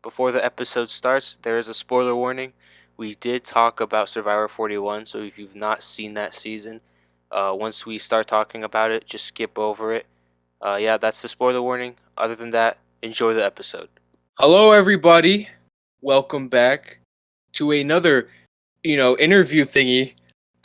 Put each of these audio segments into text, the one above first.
Before the episode starts, there is a spoiler warning. We did talk about Survivor 41, so if you've not seen that season, once we start talking about it, just skip over it. Yeah, that's the spoiler warning. Other than that, enjoy the episode. Hello, everybody. Welcome back to another, interview thingy.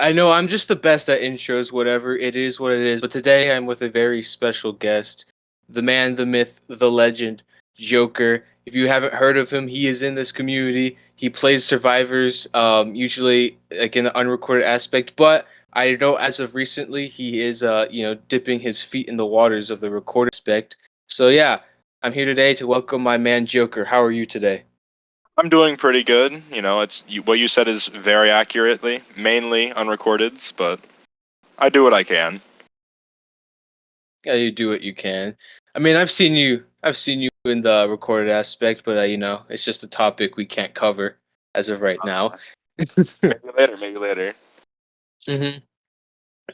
I know I'm just the best at intros, whatever it is, what it is. But today I'm with a very special guest, the man, the myth, the legend, Jokerr. If you haven't heard of him, he is in this community. He plays survivors, usually like in the unrecorded aspect. But I know as of recently, he is, dipping his feet in the waters of the recorded aspect. So yeah, I'm here today to welcome my man Jokerr. How are you today? I'm doing pretty good. What you said is very accurately, mainly unrecordeds, but I do what I can. Yeah, you do what you can. I mean, I've seen you in the recorded aspect, but it's just a topic we can't cover as of right now. Maybe later, maybe later. hmm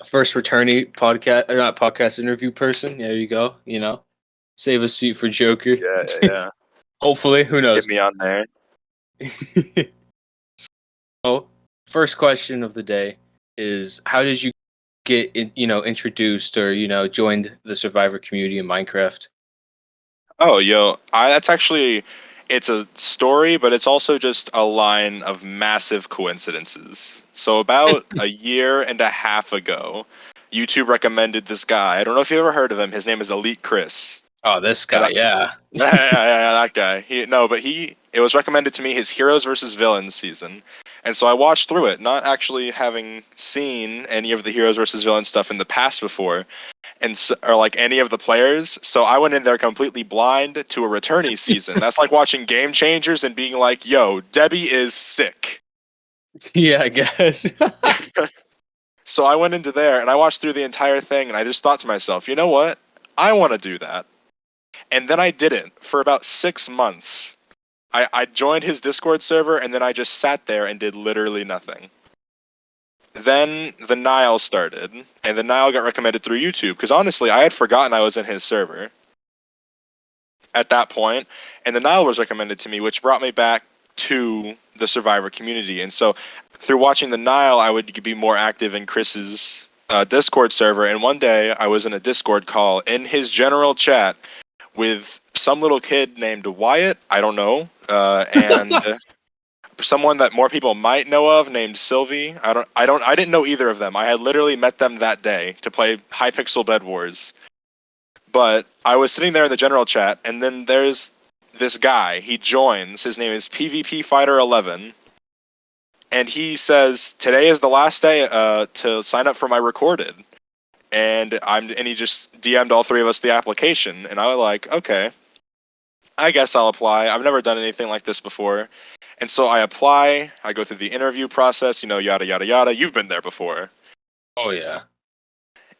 First returnee podcast, or not podcast interview person. There you go. Save a seat for Joker. Yeah. Hopefully, who Get knows? me on there. So, first question of the day is: how did you get introduced or joined the Survivor community in Minecraft? Oh, that's actually, it's a story, but it's also just a line of massive coincidences. So about a year and a half ago, YouTube recommended this guy. I don't know if you ever heard of him. His name is Elite Chris. Oh, this And guy, yeah. yeah, that guy. It was recommended to me his Heroes versus Villains season, and so I watched through it, not actually having seen any of the Heroes versus Villains stuff in the past before, or like any of the players. So I went in there completely blind to a returnee season. That's like watching Game Changers and being like, "Yo, Debbie is sick." Yeah, I guess. So I went into there and I watched through the entire thing, and I just thought to myself, you know what? I want to do that. And then I didn't for about 6 months. I joined his Discord server, and then I just sat there and did literally nothing. Then the Nile started, and the Nile got recommended through YouTube, because honestly, I had forgotten I was in his server at that point, and the Nile was recommended to me, which brought me back to the Survivor community. And so through watching the Nile, I would be more active in Chris's Discord server, and one day I was in a Discord call in his general chat with some little kid named Wyatt, I don't know, and someone that more people might know of named Sylvie. I didn't know either of them. I had literally met them that day to play Hypixel Bed Wars. But I was sitting there in the general chat, and then there's this guy. He joins. His name is PvP Fighter 11. And he says, today is the last day to sign up for my recorded. And he just DM'd all three of us the application, and I was like, okay, I guess I'll apply. I've never done anything like this before. And so I apply, I go through the interview process, yada, yada, yada. You've been there before. Oh, yeah.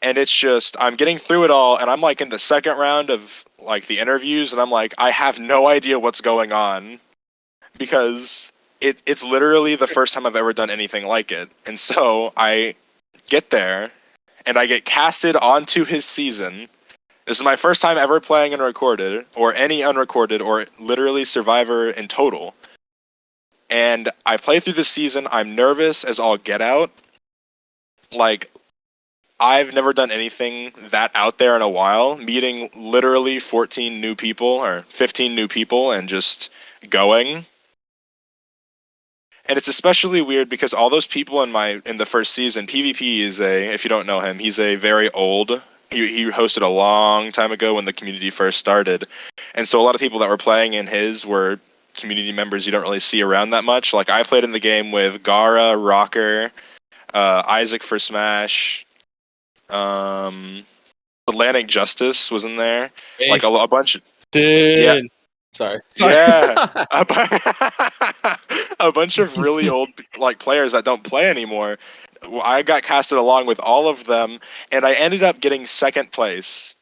And it's just, I'm getting through it all, and I'm like in the second round of like the interviews, and I'm like, I have no idea what's going on, because it's literally the first time I've ever done anything like it. And so I get there, and I get casted onto his season. This is my first time ever playing unrecorded, or any unrecorded, or literally Survivor in total. And I play through the season. I'm nervous as all get out. Like, I've never done anything that out there in a while. Meeting literally 14 new people, or 15 new people, and just going. And it's especially weird because all those people in the first season, PvP is if you don't know him, he's a very old. He hosted a long time ago when the community first started. And so a lot of people that were playing in his were community members you don't really see around that much. Like, I played in the game with Gara, Rocker, Isaac for Smash, Atlantic Justice was in there. Like a bunch. Yeah. Sorry. Yeah, a bunch of really old like players that don't play anymore. I got casted along with all of them, and I ended up getting second place.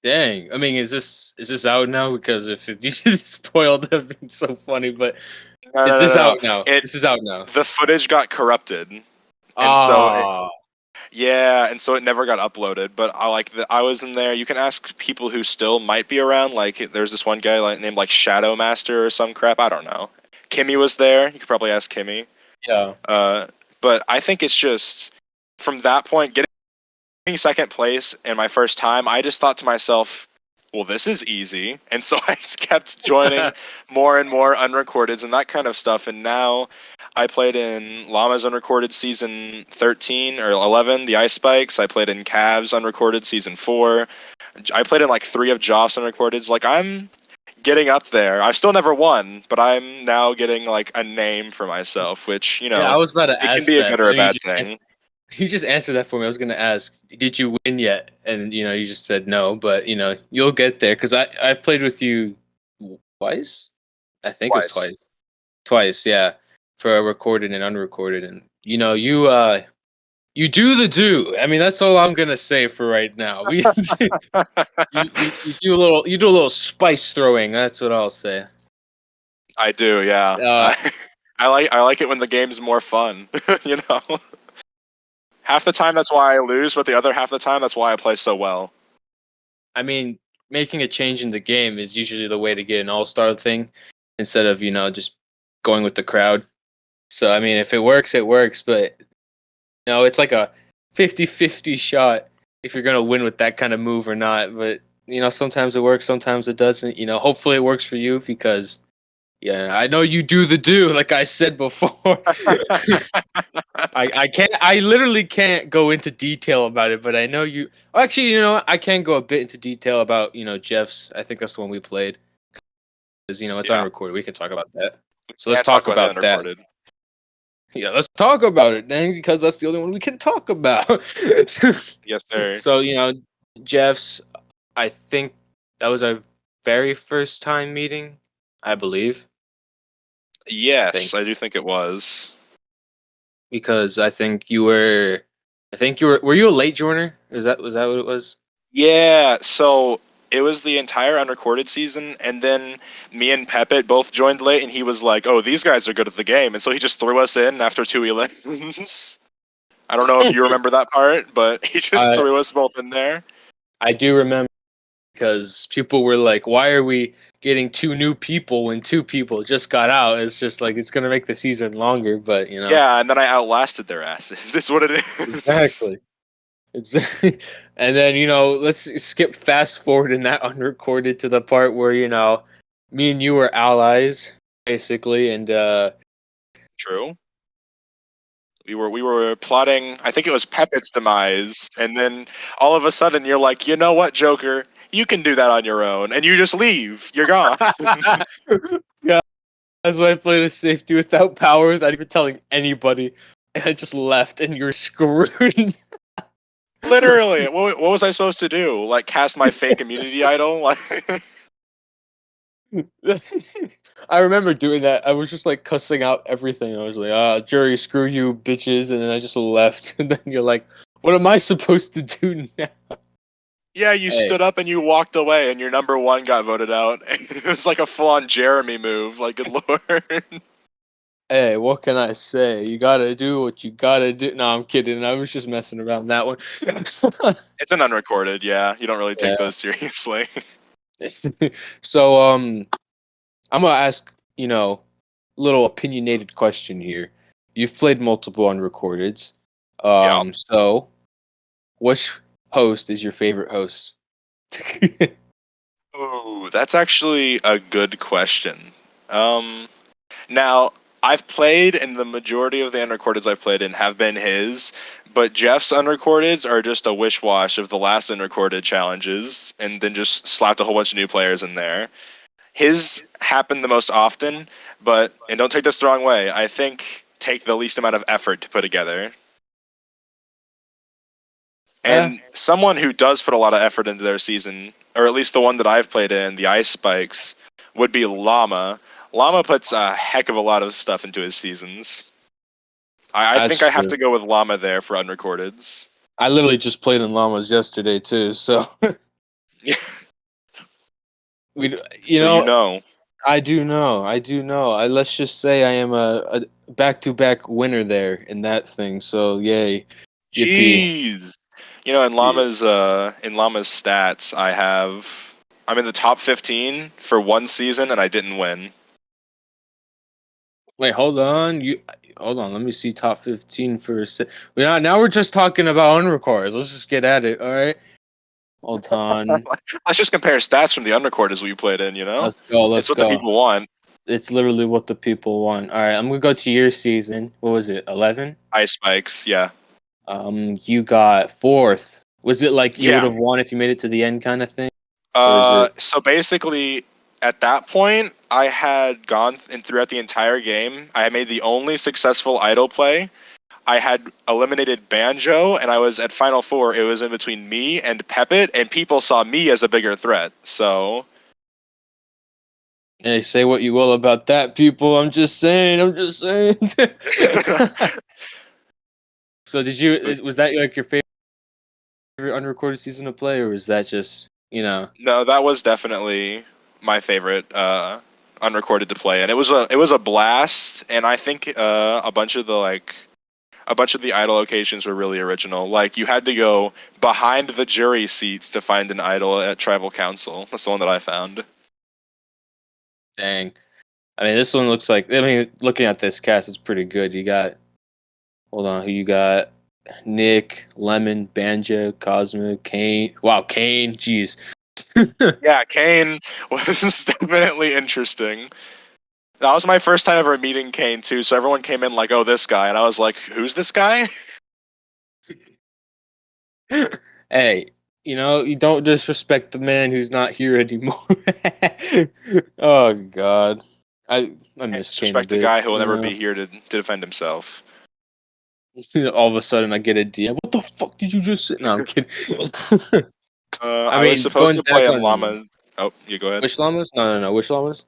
Dang. I mean, is this out now? Because if you just spoiled it, it's so funny. But No, is no, this no, no. out now? This is out now. The footage got corrupted, and so Ah. Yeah, and so it never got uploaded. But I was in there. You can ask people who still might be around. Like there's this one guy named like Shadow Master or some crap. I don't know. Kimmy was there. You could probably ask Kimmy. Yeah. Uh, but I think it's just from that point, getting second place in my first time, I just thought to myself, well, this is easy. And so I just kept joining more and more unrecordeds and that kind of stuff. And now I played in Llama's unrecorded season 13 or 11, the Ice Spikes. I played in Cavs unrecorded season 4. I played in like 3 of Joff's unrecordeds. Like, I'm getting up there. I've still never won, but I'm now getting like a name for myself, which, Yeah, I was about to it can ask be a that. good or a bad thing. You just answered that for me. I was going to ask, did you win yet? And you just said no, but you'll get there because I've played with you twice. I think it was Twice. twice. Twice, yeah, for recorded and unrecorded, and you do the do. I mean, that's all I'm gonna say for right now. We you do a little spice throwing. That's what I'll say. I do, yeah. Uh, I like it when the game's more fun. you know, half the time that's why I lose, but the other half the time that's why I play so well. I mean, making a change in the game is usually the way to get an all-star thing instead of just going with the crowd. So I mean, if it works, it works. But no, it's like a 50-50 shot if you're gonna win with that kind of move or not. But sometimes it works, sometimes it doesn't. Hopefully it works for you because yeah, I know you do the do, like I said before. I can't. I literally can't go into detail about it, but I know you. Actually, I can go a bit into detail about Jeff's. I think that's the one we played because it's Yeah, unrecorded. We can talk about that. So let's can't talk talk about the about that. unrecorded. Yeah, let's talk about it then, because that's the only one we can talk about. Yes, sir. So Jeff's. I think that was our very first time meeting. I believe. I Yes, think I do think it was. because I think you were. Were you a late joiner? Was that what it was? Yeah, so it was the entire unrecorded season, and then me and Pepit both joined late, and he was like, "Oh, these guys are good at the game," and so he just threw us in after 2 eliminations. I don't know if you remember that part, but he just I threw us both in there. I do remember because people were like, "Why are we getting two new people when two people just got out?" It's just like it's gonna make the season longer, but Yeah, and then I outlasted their asses. It's what it is. exactly. It's and then let's skip fast forward in that unrecorded to the part where me and you were allies basically, and True. We were plotting. I think it was Pepit's demise, and then all of a sudden you're like, you know what, Joker? You can do that on your own, and you just leave. You're gone. yeah, that's why I played a safety without power, without even telling anybody, and I just left, and you're screwed. Literally, what was I supposed to do? Like cast my fake immunity idol? Like, I remember doing that. I was just like cussing out everything. I was like, jury, screw you, bitches. And then I just left. And then you're like, what am I supposed to do now? yeah, you Hey, stood up and you walked away, and your number one got voted out. It was like a full-on Jeremy move. Like, good lord. hey, what can I say? You gotta do what you gotta do. No, I'm kidding. I was just messing around that one. It's an unrecorded. Yeah, you don't really take Yeah. those seriously. So, I'm gonna ask, little opinionated question here. You've played multiple unrecordeds. Yeah. So which host is your favorite host? Oh, that's actually a good question. Um, Now, I've played, and the majority of the unrecordeds I've played in have been his, but Jeff's unrecordeds are just a wish wash of the last unrecorded challenges, and then just slapped a whole bunch of new players in there. His happened the most often, and don't take this the wrong way, I think take the least amount of effort to put together. Eh, And someone who does put a lot of effort into their season, or at least the one that I've played in, the Ice Spikes, would be Llama. Llama puts a heck of a lot of stuff into his seasons. I think that's I have true. to go with Llama there for unrecordeds. I literally just played in llamas yesterday too, so we, you So you know, know. I do know. Let's just say I am a back-to-back winner there in that thing. So yay. Yippee. Jeez. You know, Yeah. In Llama's stats, I'm in the top 15 for one season, and I didn't win. Wait, hold on. Hold on. Let me see top 15 for a sec. Now we're just talking about unrecords. Let's just get at it. All right. Hold on. Let's just compare stats from the underquarters we played in. You know, Let's go. it's Let's what the go. people want. It's literally what the people want. All right. I'm gonna go to your season. What was it? 11. Ice spikes, yeah, You got fourth. Was it like you would yeah. have won if you made it to the end kind of thing, or is it? So basically, at that point, I had gone throughout the entire game. I had made the only successful idol play. I had eliminated Banjo, and I was at Final Four. It was in between me and Pepit, and people saw me as a bigger threat. So, Hey, say what you will about that, people. I'm just saying. I'm just saying. So did you? Was that like your favorite unrecorded season to play, or was that just no, that was definitely my favorite unrecorded to play, and it was a blast. And I think a bunch of the idol locations were really original. Like you had to go behind the jury seats to find an idol at Tribal Council. That's the one that I found. dang? I mean, this one looks like. I mean, looking at this cast, it's pretty good. You got. Hold on, who you got? Nick, Lemon, Banjo, Cosmo, Kane. Wow, Kane. Jeez. Yeah, Kane was definitely interesting. That was my first time ever meeting Kane too. So everyone came in like, "Oh, this guy," and I was like, "Who's this guy?" Hey, you don't disrespect the man who's not here anymore. Oh God, I Can't miss Kane a disrespect the bit. guy who will never be here to defend himself. All of a sudden, I get a DM. What the fuck did you just say? No, I'm kidding. I I was mean, supposed going to play back in on Llama. Oh, you go ahead. which llamas? No. Which llamas?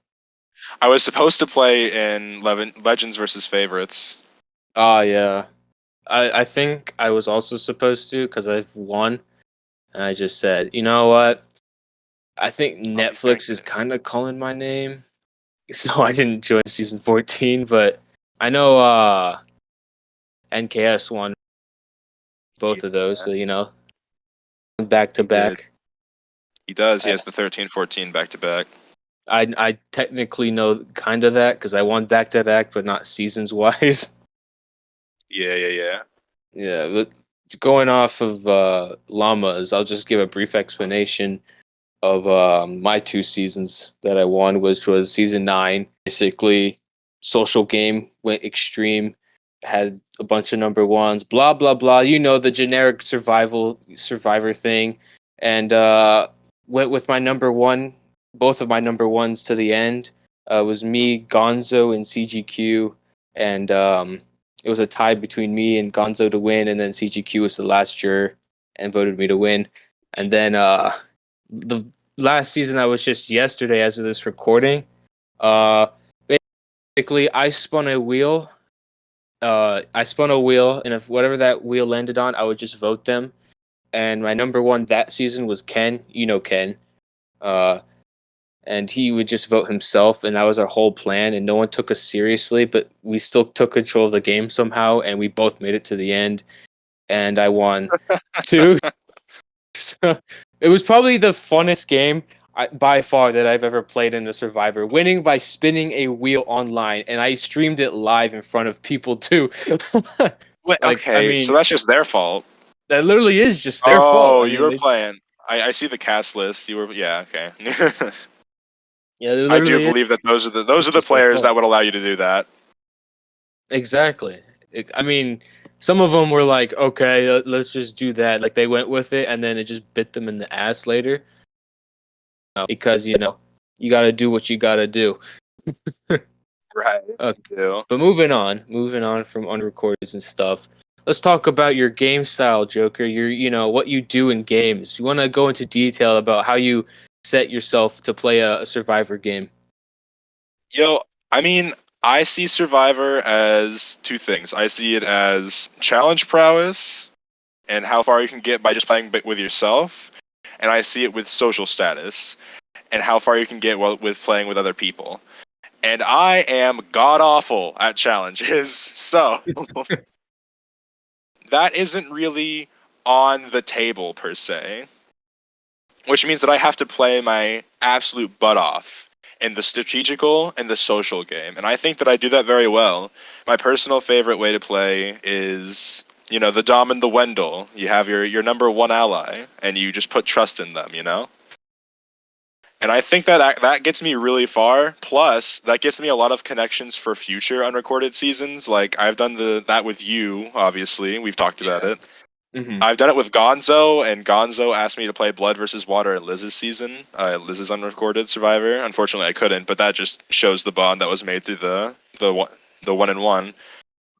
I was supposed to play in Legends versus Favorites. Oh yeah, I think I was also supposed to because I've won, and I just said, you know what? I think I'll be Netflix is drinking. kind of calling my name, so I didn't join season 14. But I know NKS won Yeah, both of those, so back to he did. back. He does. He I has the 13-14 back to back. I technically know kind of that because I won back to back, but not seasons wise. Yeah, yeah, yeah. Yeah, but going off of llamas, I'll just give a brief explanation of my two seasons that I won, which was season 9. Basically, social game went extreme, had a bunch of number ones, blah blah blah. You know the generic survivor thing, and went with my number one, both of my number ones to the end. Was me, Gonzo, and CGQ, and it was a tie between me and Gonzo to win, and then CGQ was the last juror and voted me to win, and then the last season that was just yesterday as of this recording. Uh, Basically, I spun a wheel, and if whatever that wheel landed on, I would just vote them. And my number one that season was Ken. You know Ken. Uh, and he would just vote himself, and that was our whole plan. And no one took us seriously, but we still took control of the game somehow, and we both made it to the end. And I won two. So it was probably the funnest game by far that I've ever played in a Survivor. Winning by spinning a wheel online, and I streamed it live in front of people too. Wait, Like, I okay, so mean, that's just their fault. that literally is just their fault. Oh, I you mean, were they, playing. I see the cast list. You were, yeah, okay. yeah, it I do literally is believe that those are the just their players fault. that would allow you to do that. Exactly. I mean, some of them were like, okay, let's just do that. Like they went with it, and then it just bit them in the ass later because you got to do what you got to do. Right. Okay. You do. But moving on from unrecorded and stuff. Let's talk about your game style, Joker. What you do in games. You want to go into detail about how you set yourself to play a Survivor game. Yo, I mean, I see Survivor as two things. I see it as challenge prowess and how far you can get by just playing with yourself, and I see it with social status and how far you can get with playing with other people. And I am god awful at challenges, so that isn't really on the table per se, which means that I have to play my absolute butt off in the strategical and the social game. And I think that I do that very well. My personal favorite way to play is, the Dom and the Wendell. You have your number one ally, and you just put trust in them, And I think that gets me really far. Plus, that gets me a lot of connections for future unrecorded seasons. Like I've done that with you, obviously. We've talked about Yeah. it. Hmm. I've done it with Gonzo, and Gonzo asked me to play Blood versus Water in Liz's season, Liz's unrecorded Survivor. Unfortunately, I couldn't, but that just shows the bond that was made through the 1-in-1.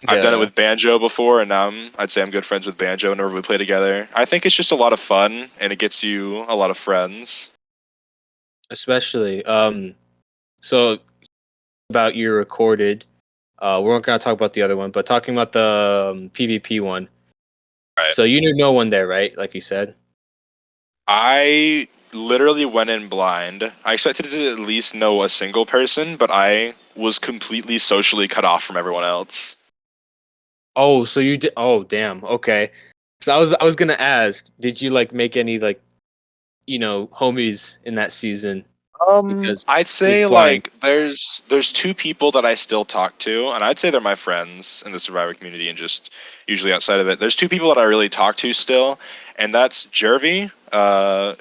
I've done it Yeah. with Banjo before, and now I'd say I'm good friends with Banjo whenever we play together. I think it's just a lot of fun, and it gets you a lot of friends. Especially. So about your recorded. We're not gonna talk about the other one, but talking about the PvP one. Right. So you knew no one there, right? Like you said. I literally went in blind. I expected to at least know a single person, but I was completely socially cut off from everyone else. Oh, so you did. Oh, damn. Okay. So I was gonna ask, did you like make any like homies in that season because I'd it was say blind? like there's two people that I still talk to, and I'd say they're my friends in the Survivor community and just usually outside of it. There's two people that I really talk to still, and that's Jervy,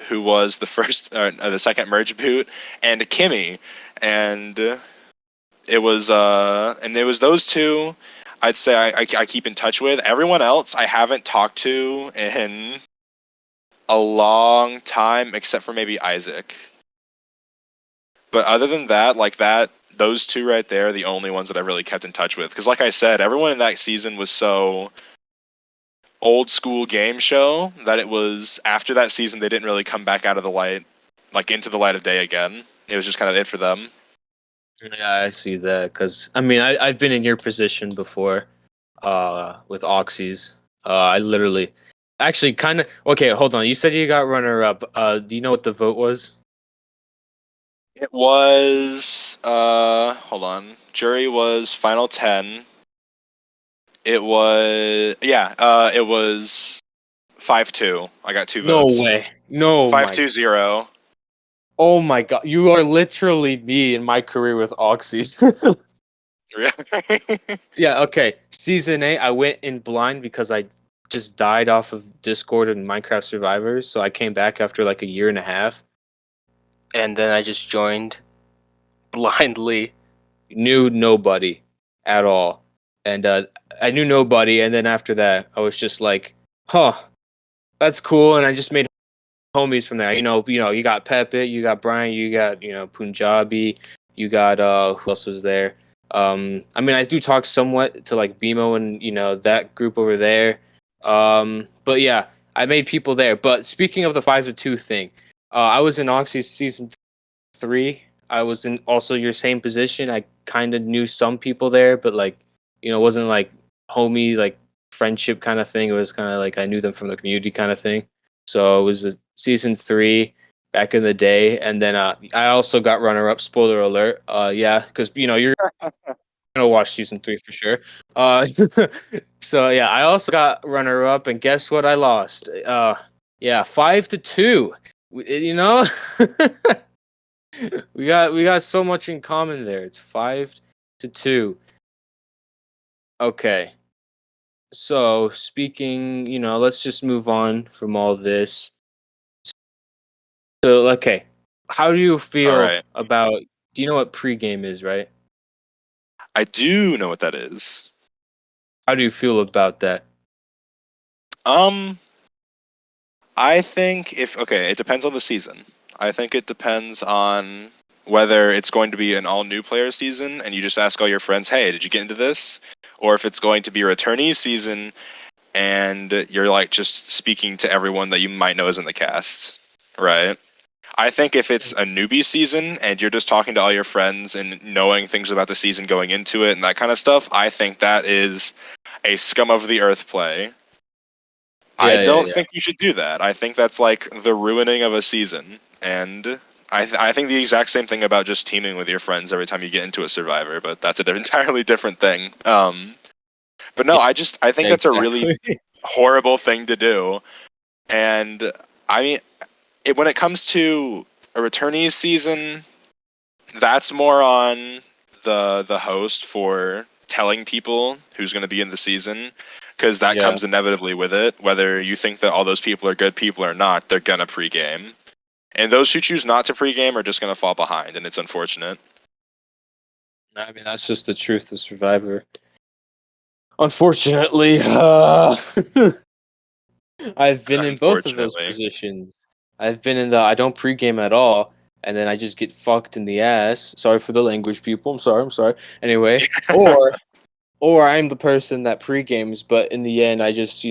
who was the first, the second merge boot, and Kimmy, and it was those two. I'd say I keep in touch with. Everyone else I haven't talked to in a long time, except for maybe Isaac. But other than that, like that, those two right there are the only ones that I've really kept in touch with. Because, like I said, everyone in that season was so old school game show that it was after that season they didn't really come back out of the light, like into the light of day again. It was just kind of it for them. Yeah, I see that. Because I mean, I've been in your position before, with Oxys. I literally, actually, kind of. Okay, hold on. You said you got runner up. Do you know what the vote was? It was hold on. Jury was final 10. It was it was 5-2. I got two No votes. way. No, Five my. two zero. Oh my god. You are literally me in my career with Oxys. Yeah, okay. Season 8, I went in blind because I just died off of Discord and Minecraft Survivors, so I came back after like a year and a half. And then I just joined blindly, knew nobody at all. And I knew nobody, and then after that, I was just like, huh, that's cool. And I just made homies from there. You got Pepe, you got Brian, you got Punjabi, you got who else was there? I mean, I do talk somewhat to like BMO and that group over there. But yeah, I made people there. But speaking of the 5-2 thing, I was in Oxy season 3. I was in also your same position. I kind of knew some people there, but like it wasn't like homie like friendship kind of thing. It was kind of like I knew them from the community kind of thing. So it was season 3 back in the day, and then I also got runner up. Spoiler alert. Yeah, because you're gonna watch season 3 for sure. Uh, so yeah, I also got runner up, and guess what? I lost. Yeah, 5-2. You know, we got so much in common there. It's 5-2. Okay. So speaking, let's just move on from all this. So, okay, how do you All feel right. about? Do you know what pregame is, right? I do know what that is. How do you feel about that? Um, I think if okay, it depends on the season. I think it depends on whether it's going to be an all new player season and you just ask all your friends, "Hey, did you get into this?" Or if it's going to be a returnee season and you're like just speaking to everyone that you might know is in the cast, right? I think if it's a newbie season and you're just talking to all your friends and knowing things about the season going into it and that kind of stuff, I think that is a scum of the earth play. I Yeah, yeah, don't yeah. think you should do that. I think that's like the ruining of a season. And I think the exact same thing about just teaming with your friends every time you get into a survivor, but that's an entirely different thing. But no, Yeah, I think that's a really exactly. horrible thing to do. And I mean, when it comes to a returnees season, that's more on the host for telling people who's going to be in the season, because that Yeah. comes inevitably with it. Whether you think that all those people are good people or not, they're gonna pregame. And those who choose not to pregame are just gonna fall behind, and it's unfortunate. I mean, that's just the truth of Survivor. Unfortunately, I've been in both of those Unfortunately, positions. I've been in the I don't pregame at all, and then I just get fucked in the ass. Sorry for the language, people. I'm sorry. I'm sorry. Anyway, or I'm the person that pregames, but in the end, I just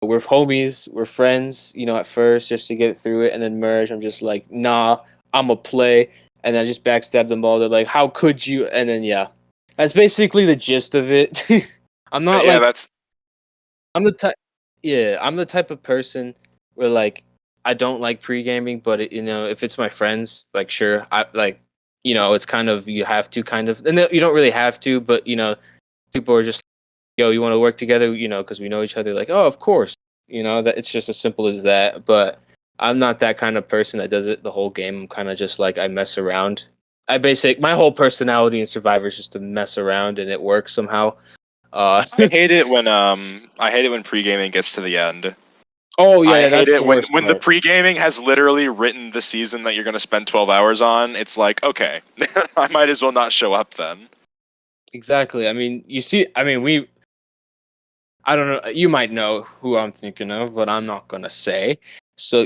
we're homies, we're friends. At first, just to get through it, and then merge. I'm just like, nah, I'm a play, and I just backstab them all. They're like, how could you? And then yeah, that's basically the gist of it. I'm not yeah, like that's I'm the type. Yeah, I'm the type of person where like I don't like pre gaming, but if it's my friends, like sure, I like it's kind of you have to kind of, and you don't really have to, but people are just yo, you want to work together, because we know each other. Like, oh, of course, that it's just as simple as that. But I'm not that kind of person that does it the whole game. I'm kind of just like I mess around. My whole personality in Survivor is just to mess around, and it works somehow. Uh, I hate it when pre-gaming gets to the end. oh yeah, I yeah, hate that's it the worst when the part. pre-gaming has literally written the season that you're going to spend 12 hours on. It's like, okay, I might as well not show up then. Exactly. I mean, you see, I mean, I don't know, you might know who I'm thinking of, but I'm not going to say. So,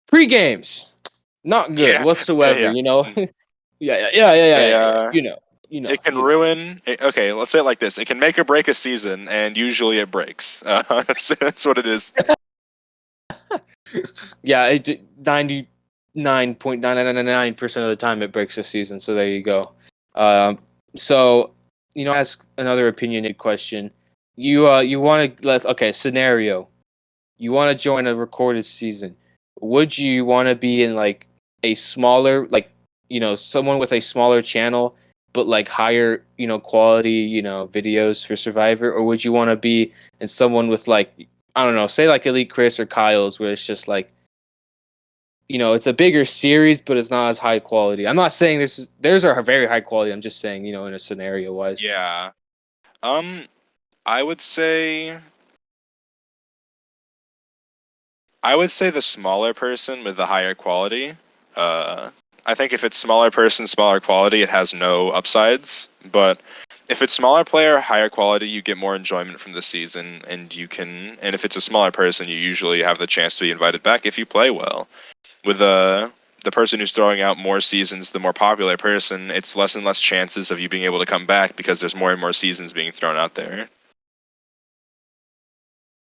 pre games, not good Yeah, whatsoever, yeah. yeah, yeah, yeah, yeah, yeah, They yeah, yeah. it can ruin. Okay, let's say it like this: it can make or break a season, and usually it breaks. That's what it is. Yeah, 99.9999% of the time it breaks a season. So there you go. Um, so ask another opinionated question. You want to let okay scenario. You want to join a recorded season. Would you want to be in like a smaller, like someone with a smaller channel, but like higher, quality, videos for Survivor, or would you want to be in someone with like I don't know, say like Elite Chris or Kyle's, where it's just like it's a bigger series, but it's not as high quality. I'm not saying theirs are very high quality. I'm just saying, in a scenario wise. Yeah. Um, I would say the smaller person with the higher quality. Uh, I think if it's smaller person, smaller quality, it has no upsides. But if it's smaller player, higher quality, you get more enjoyment from the season, and you can. And if it's a smaller person, you usually have the chance to be invited back if you play well. With the person who's throwing out more seasons, the more popular person, it's less and less chances of you being able to come back because there's more and more seasons being thrown out there.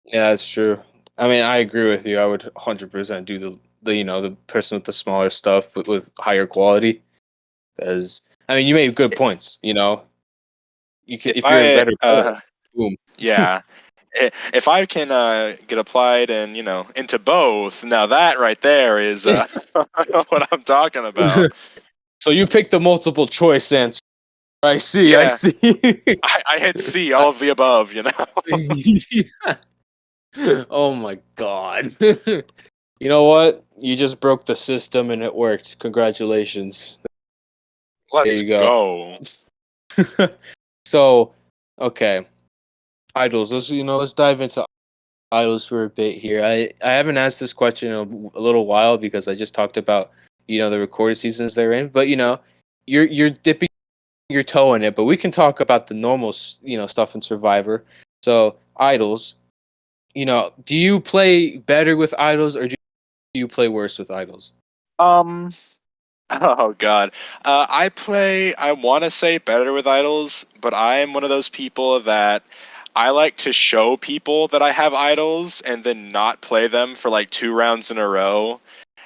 Yeah, that's true. I mean, I agree with you. I would 100% do the person with the smaller stuff but with higher quality. Because I mean, you made good points. You can If if you're a I, better player, boom. yeah, if I can get applied and into both, now that right there is what I'm talking about. So you picked the multiple choice answer. I see. I Yeah, see. I hit C, I- all of the above. oh my god. You know what? You just broke the system and it worked. Congratulations. There Let's you go. go. So, okay, idols. Let's dive into idols for a bit here. I haven't asked this question in a little while because I just talked about the recorded seasons they're in, but you're dipping your toe in it. But we can talk about the normal stuff in Survivor. So idols. Do you play better with idols or do you play worse with idols? Um. Oh God. I want to say better with idols, but I am one of those people that I like to show people that I have idols and then not play them for like 2 rounds in a row.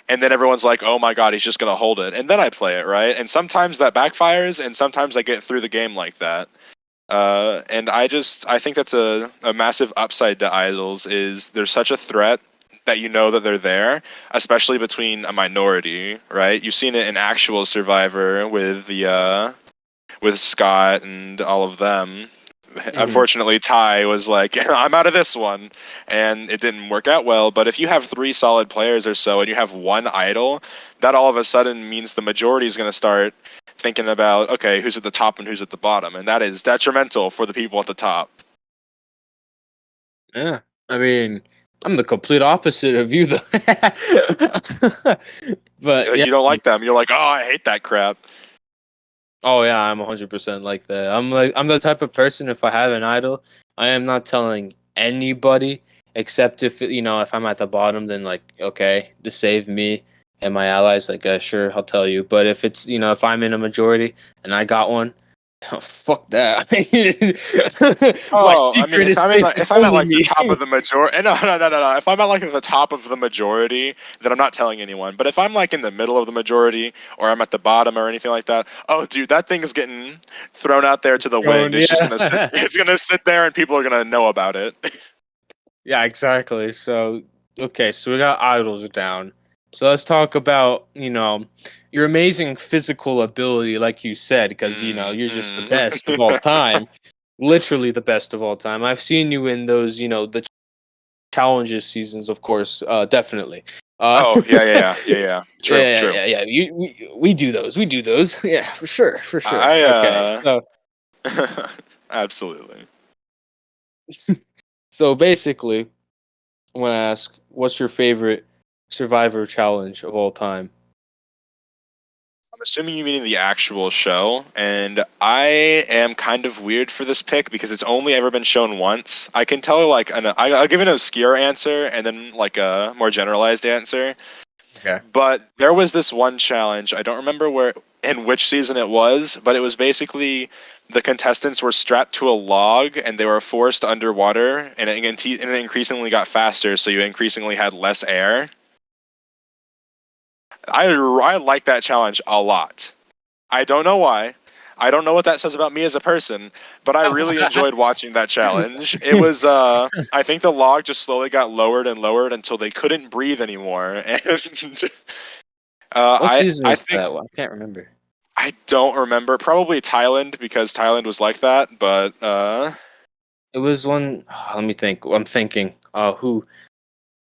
And then everyone's like, oh my God, he's just going to hold it. And then I play it, right? And sometimes that backfires, and sometimes I get through the game like that. And I think that's a massive upside to idols is there's such a threat that you know that they're there, especially between a minority, right? You've seen it in actual Survivor with the with Scott and all of them. Mhm. Unfortunately, Ty was like, "I'm out of this one," and it didn't work out well. But if you have three solid players or so, and you have one idol, that all of a sudden means the majority is going to start thinking about, okay, who's at the top and who's at the bottom, and that is detrimental for the people at the top. Yeah. I mean, I'm the complete opposite of you, though. But yeah. You don't like them. You're like, "Oh, I hate that crap." Oh yeah, I'm 100% like that. I'm the type of person, if I have an idol, I am not telling anybody except if if I'm at the bottom, then like okay, to save me and my allies, like sure, I'll tell you. But if it's if I'm in a majority and I got one, fuck that. My Oh, I mean, secret is safe with if I'm at only like the me. top of the majority, no. If I'm at like the top of the majority, then I'm not telling anyone. But if I'm like in the middle of the majority, or I'm at the bottom, or anything like that, oh, dude, that thing is getting thrown out there to the wind. Thrown, It's just gonna sit. yeah. It's gonna sit there, and people are gonna know about it. Yeah, exactly. So, okay, so we got idols down. So let's talk about, your amazing physical ability, like you said, because, you're just the Mm. best of all time. Literally the best of all time. I've seen you in those, the challenges seasons, of course, definitely. Oh, Yeah, yeah. True, yeah, true. yeah, yeah. We do those. We do those. Yeah, for sure, for sure. I Okay, so absolutely. so basically, I want to ask, what's your favorite Survivor challenge of all time? I'm assuming you mean the actual show, and I am kind of weird for this pick because it's only ever been shown once. I can tell like I'll give an obscure answer and then like a more generalized answer. Okay. But there was this one challenge. I don't remember where in which season it was, but it was basically the contestants were strapped to a log and they were forced underwater, and and it increasingly got faster, so you increasingly had less air. I like that challenge a lot. I don't know why. I don't know what that says about me as a person, but I really enjoyed watching that challenge. It was I think the log just slowly got lowered and lowered until they couldn't breathe anymore. And What season I was think that? Well, I can't remember. I don't remember. Probably Thailand because Thailand was like that, but It was one. Let me think. I'm thinking. Who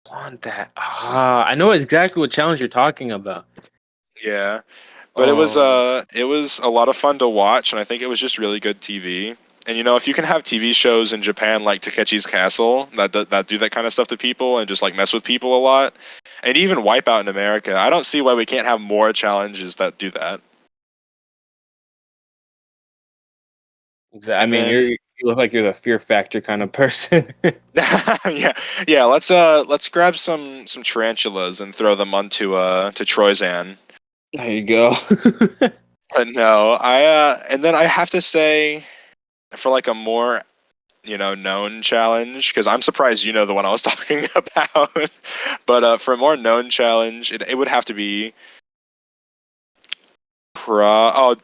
won that? I know exactly what challenge you're talking about. yeah. But Oh, it was a lot of fun to watch, and I think it was just really good TV. And if you can have TV shows in Japan like Takechi's Castle that do that kind of stuff to people and just like mess with people a lot, and even Wipeout in America, I don't see why we can't have more challenges that do that. exactly. I And mean, then you look like you're the Fear Factor kind of person. yeah, yeah, let's grab some tarantulas and throw them onto to Troyzan. There you go. But no, and then I have to say for like a more known challenge because I'm surprised you know the one I was talking about. But for a more known challenge, it would have to be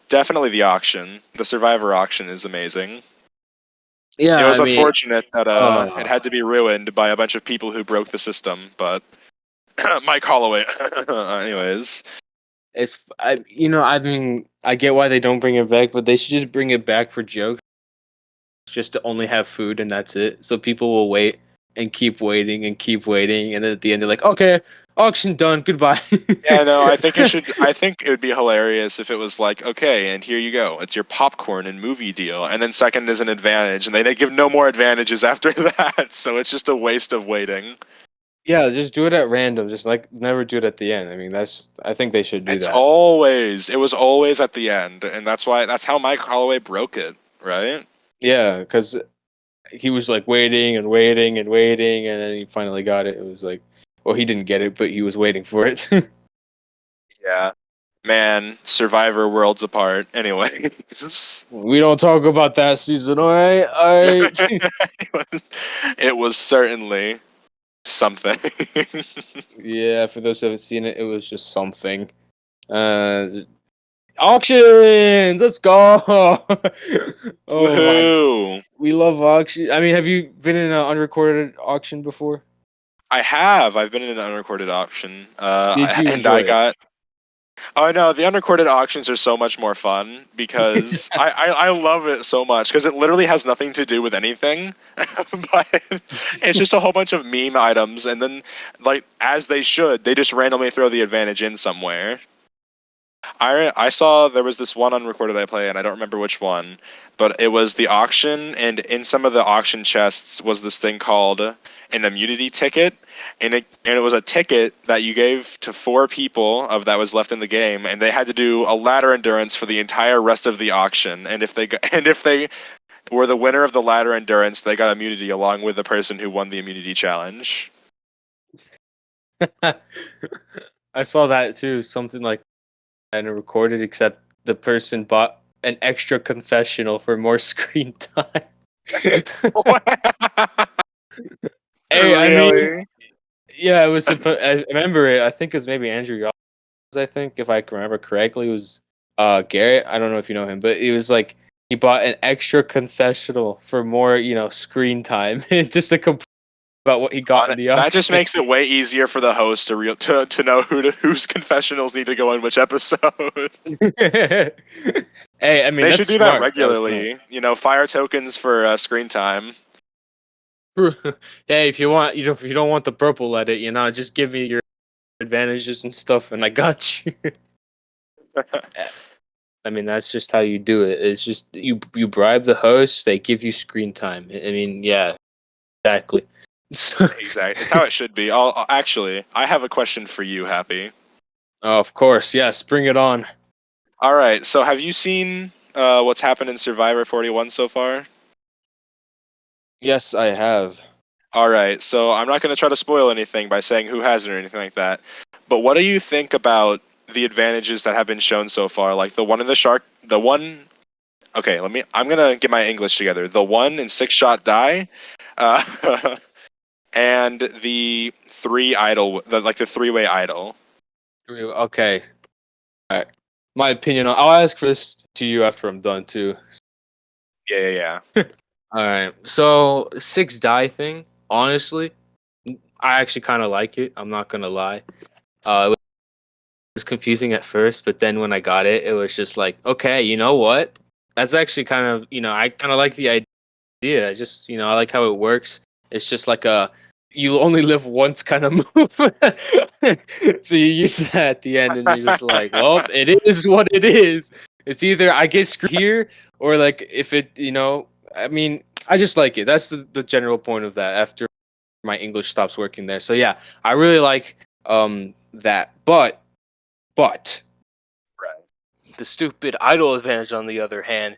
definitely the auction. The Survivor auction is amazing. It Yeah, was I mean, unfortunate that it uh, had to be ruined by a bunch of people who broke the system, but Mike Holloway. Anyways, I mean, I get why they don't bring it back, but they should just bring it back for jokes, just to only have food and that's it. So people will wait and keep waiting and keep waiting, and then at the end they're like, "Okay, auction done, goodbye." yeah, no, I think it should. I think it would be hilarious if it was like, okay, and here you go. It's your popcorn and movie deal. And then second is an advantage, and they give no more advantages after that. So it's just a waste of waiting. Yeah, just do it at random. Just like never do it at the end. I mean, I think they should do that. It was always at the end, and that's how Mike Holloway broke it, right? Yeah, because he was like waiting and waiting and waiting, and then he finally got it. It was like, well, he didn't get it, but he was waiting for it. Yeah. Man, Survivor worlds apart. Anyway, We don't talk about that season, all right? All right. it was certainly something. Yeah, for those who haven't seen it, it was just something. Uh, Auctions, let's go. Oh my, Woohoo! we love auction. I mean, have you been in an unrecorded auction before? I have. I've been in an unrecorded auction. Did you And I enjoy it? got. Oh no, the unrecorded auctions are so much more fun because I love it so much because it literally has nothing to do with anything, but it's just a whole bunch of meme items, and then like as they should, they just randomly throw the advantage in somewhere. I saw there was this one unrecorded I play, and I don't remember which one, but it was the auction, and in some of the auction chests was this thing called an immunity ticket, and it was a ticket that you gave to four people of that was left in the game, and they had to do a ladder endurance for the entire rest of the auction, and if they were the winner of the ladder endurance, they got immunity along with the person who won the immunity challenge. I saw that too, something like that, and it recorded, except the person bought an extra confessional for more screen time. Hey, I mean, Really? yeah, it was supposed. I remember it. I think it was maybe Andrew Young. I think if I can remember correctly, it was Garrett. I don't know if you know him, but it was like he bought an extra confessional for more, screen time, just to complain about what he got in the That just auction. makes it way easier for the host to know whose confessionals need to go in which episode. Hey, I mean They that's should do that smart. That was smart. regularly. Fire tokens for screen time. Hey, if you want, if you don't want the purple edit, just give me your advantages and stuff, and I got you. I mean, that's just how you do it. It's just you bribe the host, they give you screen time. I mean, yeah, exactly. So, Exactly. It's how it should be. Actually, I have a question for you, Happy. oh, of course, yes, bring it on. All right. So, have you seen what's happened in Survivor 41 so far? Yes, I have. All right. So, I'm not going to try to spoil anything by saying who has it or anything like that. But what do you think about the advantages that have been shown so far? Like the one in the shark, the one. Okay, I'm gonna get my English together. The one in six shot die, uh, and the three idol, the three-way idol. Okay, all right. My opinion. I'll ask for this to you after I'm done too. Yeah, yeah, All right. So six die thing. Honestly, I actually kind of like it. I'm not gonna lie. It was confusing at first, but then when I got it, it was just like, okay, you know what? That's actually kind of, I kind of like the idea. I just, I like how it works. It's just like a you only live once kind of move. So you use that at the end, and you're just like, well, yeah. it is what it is. It's either I get screwed here, or like if it, I mean, I just like it. That's the general point of that. After my English stops working there, so yeah, I really like that. But Right. the stupid idle advantage, on the other hand.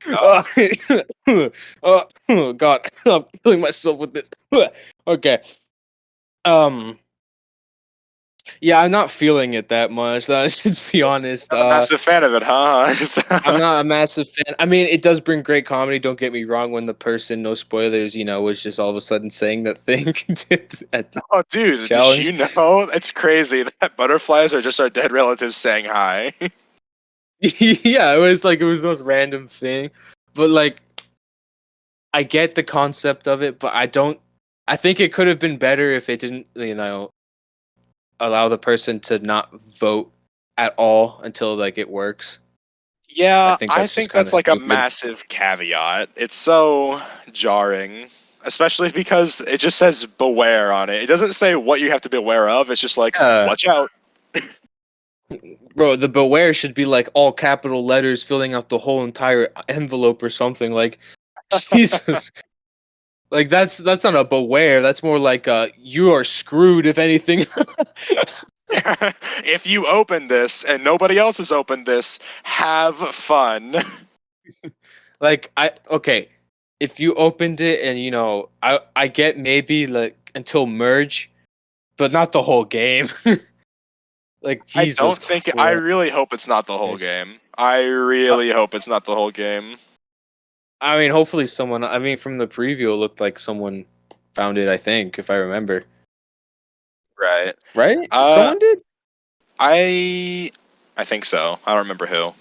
Oh. Oh God, I'm killing myself with this. Okay. Um. Yeah, I'm not feeling it that much. Let's just be honest. Not a massive fan of it, huh? I'm not a massive fan. I mean, it does bring great comedy. Don't get me wrong. When the person, no spoilers, was just all of a sudden saying that thing at the Oh, dude, did challenge. you know? It's crazy that butterflies are just our dead relatives saying hi. Yeah, it was the most random thing, but like I get the concept of it, but I don't. I think it could have been better if it didn't, allow the person to not vote at all until like it works. I Yeah, think I that's just think kind that's of like a stupid. massive caveat. It's so jarring, especially because it just says beware on it. It doesn't say what you have to be aware of. It's just like, Yeah, watch out. bro, the beware should be like all capital letters, filling out the whole entire envelope or something. Like, Jesus, like that's not a beware. That's more like you are screwed if anything. If you open this and nobody else has opened this, have fun. Like I okay, if you opened it and I get maybe like until merge, but not the whole game. Like I Jesus don't think, I Christ. really hope it's not the whole game. I Uh, really hope it's not the whole game. I mean, hopefully someone. I mean, from the preview, it looked like someone found it. I think, if I remember, Right. right? Uh, Someone did. I I think so. I don't remember who.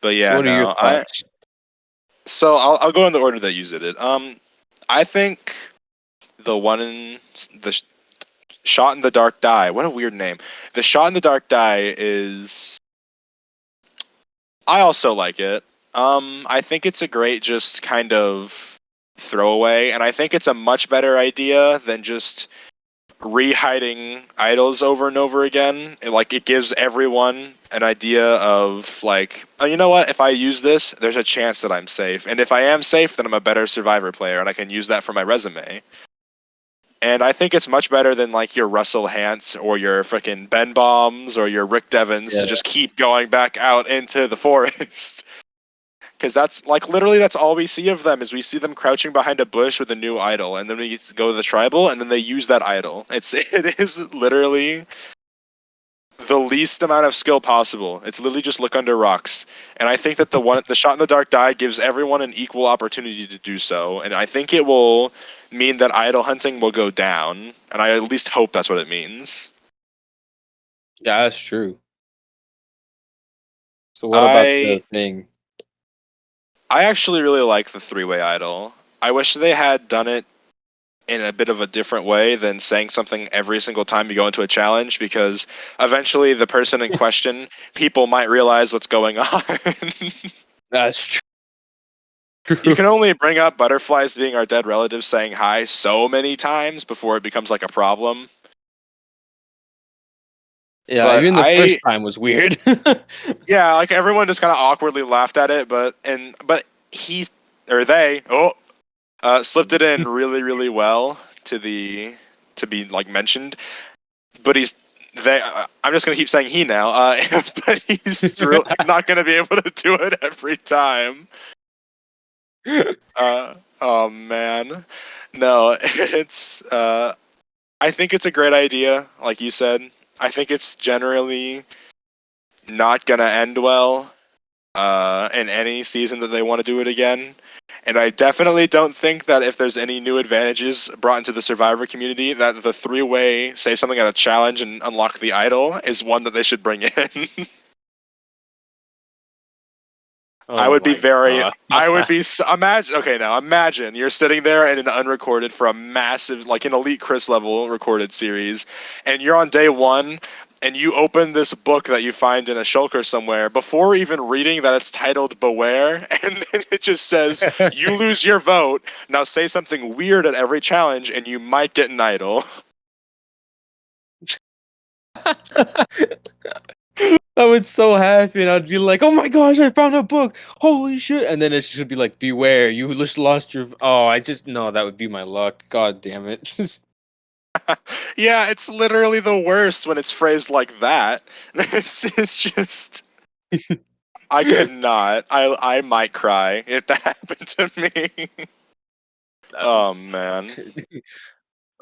But So, yeah, what are your no. thoughts? I'll go in the order that you did it. I think the one in Shot in the Dark Die. What a weird name. The Shot in the Dark Die is. I also like it. I think it's a great just kind of throwaway, and I think it's a much better idea than just re-hiding idols over and over again. Like it gives everyone an idea of like, oh, you know what? If I use this, there's a chance that I'm safe, and if I am safe, then I'm a better Survivor player, and I can use that for my resume. And I think it's much better than like your Russell Hantz or your freaking Ben Bombs or your Rick Devens Yeah. to just keep going back out into the forest. Because that's like literally that's all we see of them is we see them crouching behind a bush with a new idol, and then we go to the tribal, and then they use that idol. It is literally the least amount of skill possible. It's literally just look under rocks. And I think that the shot in the dark die gives everyone an equal opportunity to do so. And I think it will mean that idol hunting will go down. And I at least hope that's what it means. Yeah, that's true. So what about I the thing? I actually really like the three-way idol. I wish they had done it in a bit of a different way than saying something every single time you go into a challenge, because eventually the person in question, people might realize what's going on. That's You true. can only bring up butterflies being our dead relatives saying hi so many times before it becomes like a problem. Yeah, But even the first time was weird. yeah, like everyone just kind of awkwardly laughed at it, but he's or they slipped it in really really well to be like mentioned. But I'm just gonna keep saying he now. But he's really not gonna be able to do it every time. Oh man, no, it's. I think it's a great idea, like you said. I think it's generally not gonna end well in any season that they want to do it again. And I definitely don't think that if there's any new advantages brought into the Survivor community, that the three-way say something at a challenge and unlock the idol is one that they should bring in. I Oh would be my very. god. I would be. Imagine. Okay, now imagine you're sitting there in an unrecorded for a massive, like an elite Chris level recorded series, and you're on day one, and you open this book that you find in a shulker somewhere before even reading that it's titled "Beware," and then it just says, "You lose your vote. Now say something weird at every challenge, and you might get an idol." I would so happy, and I'd be like, "Oh my gosh, I found a book! Holy shit!" And then it should be like, "Beware, you just lost your." Oh, I just no, that would be my luck. God damn it! Yeah, it's literally the worst when it's phrased like that. It's just. I could not. I might cry if that happened to me. Um, Oh man.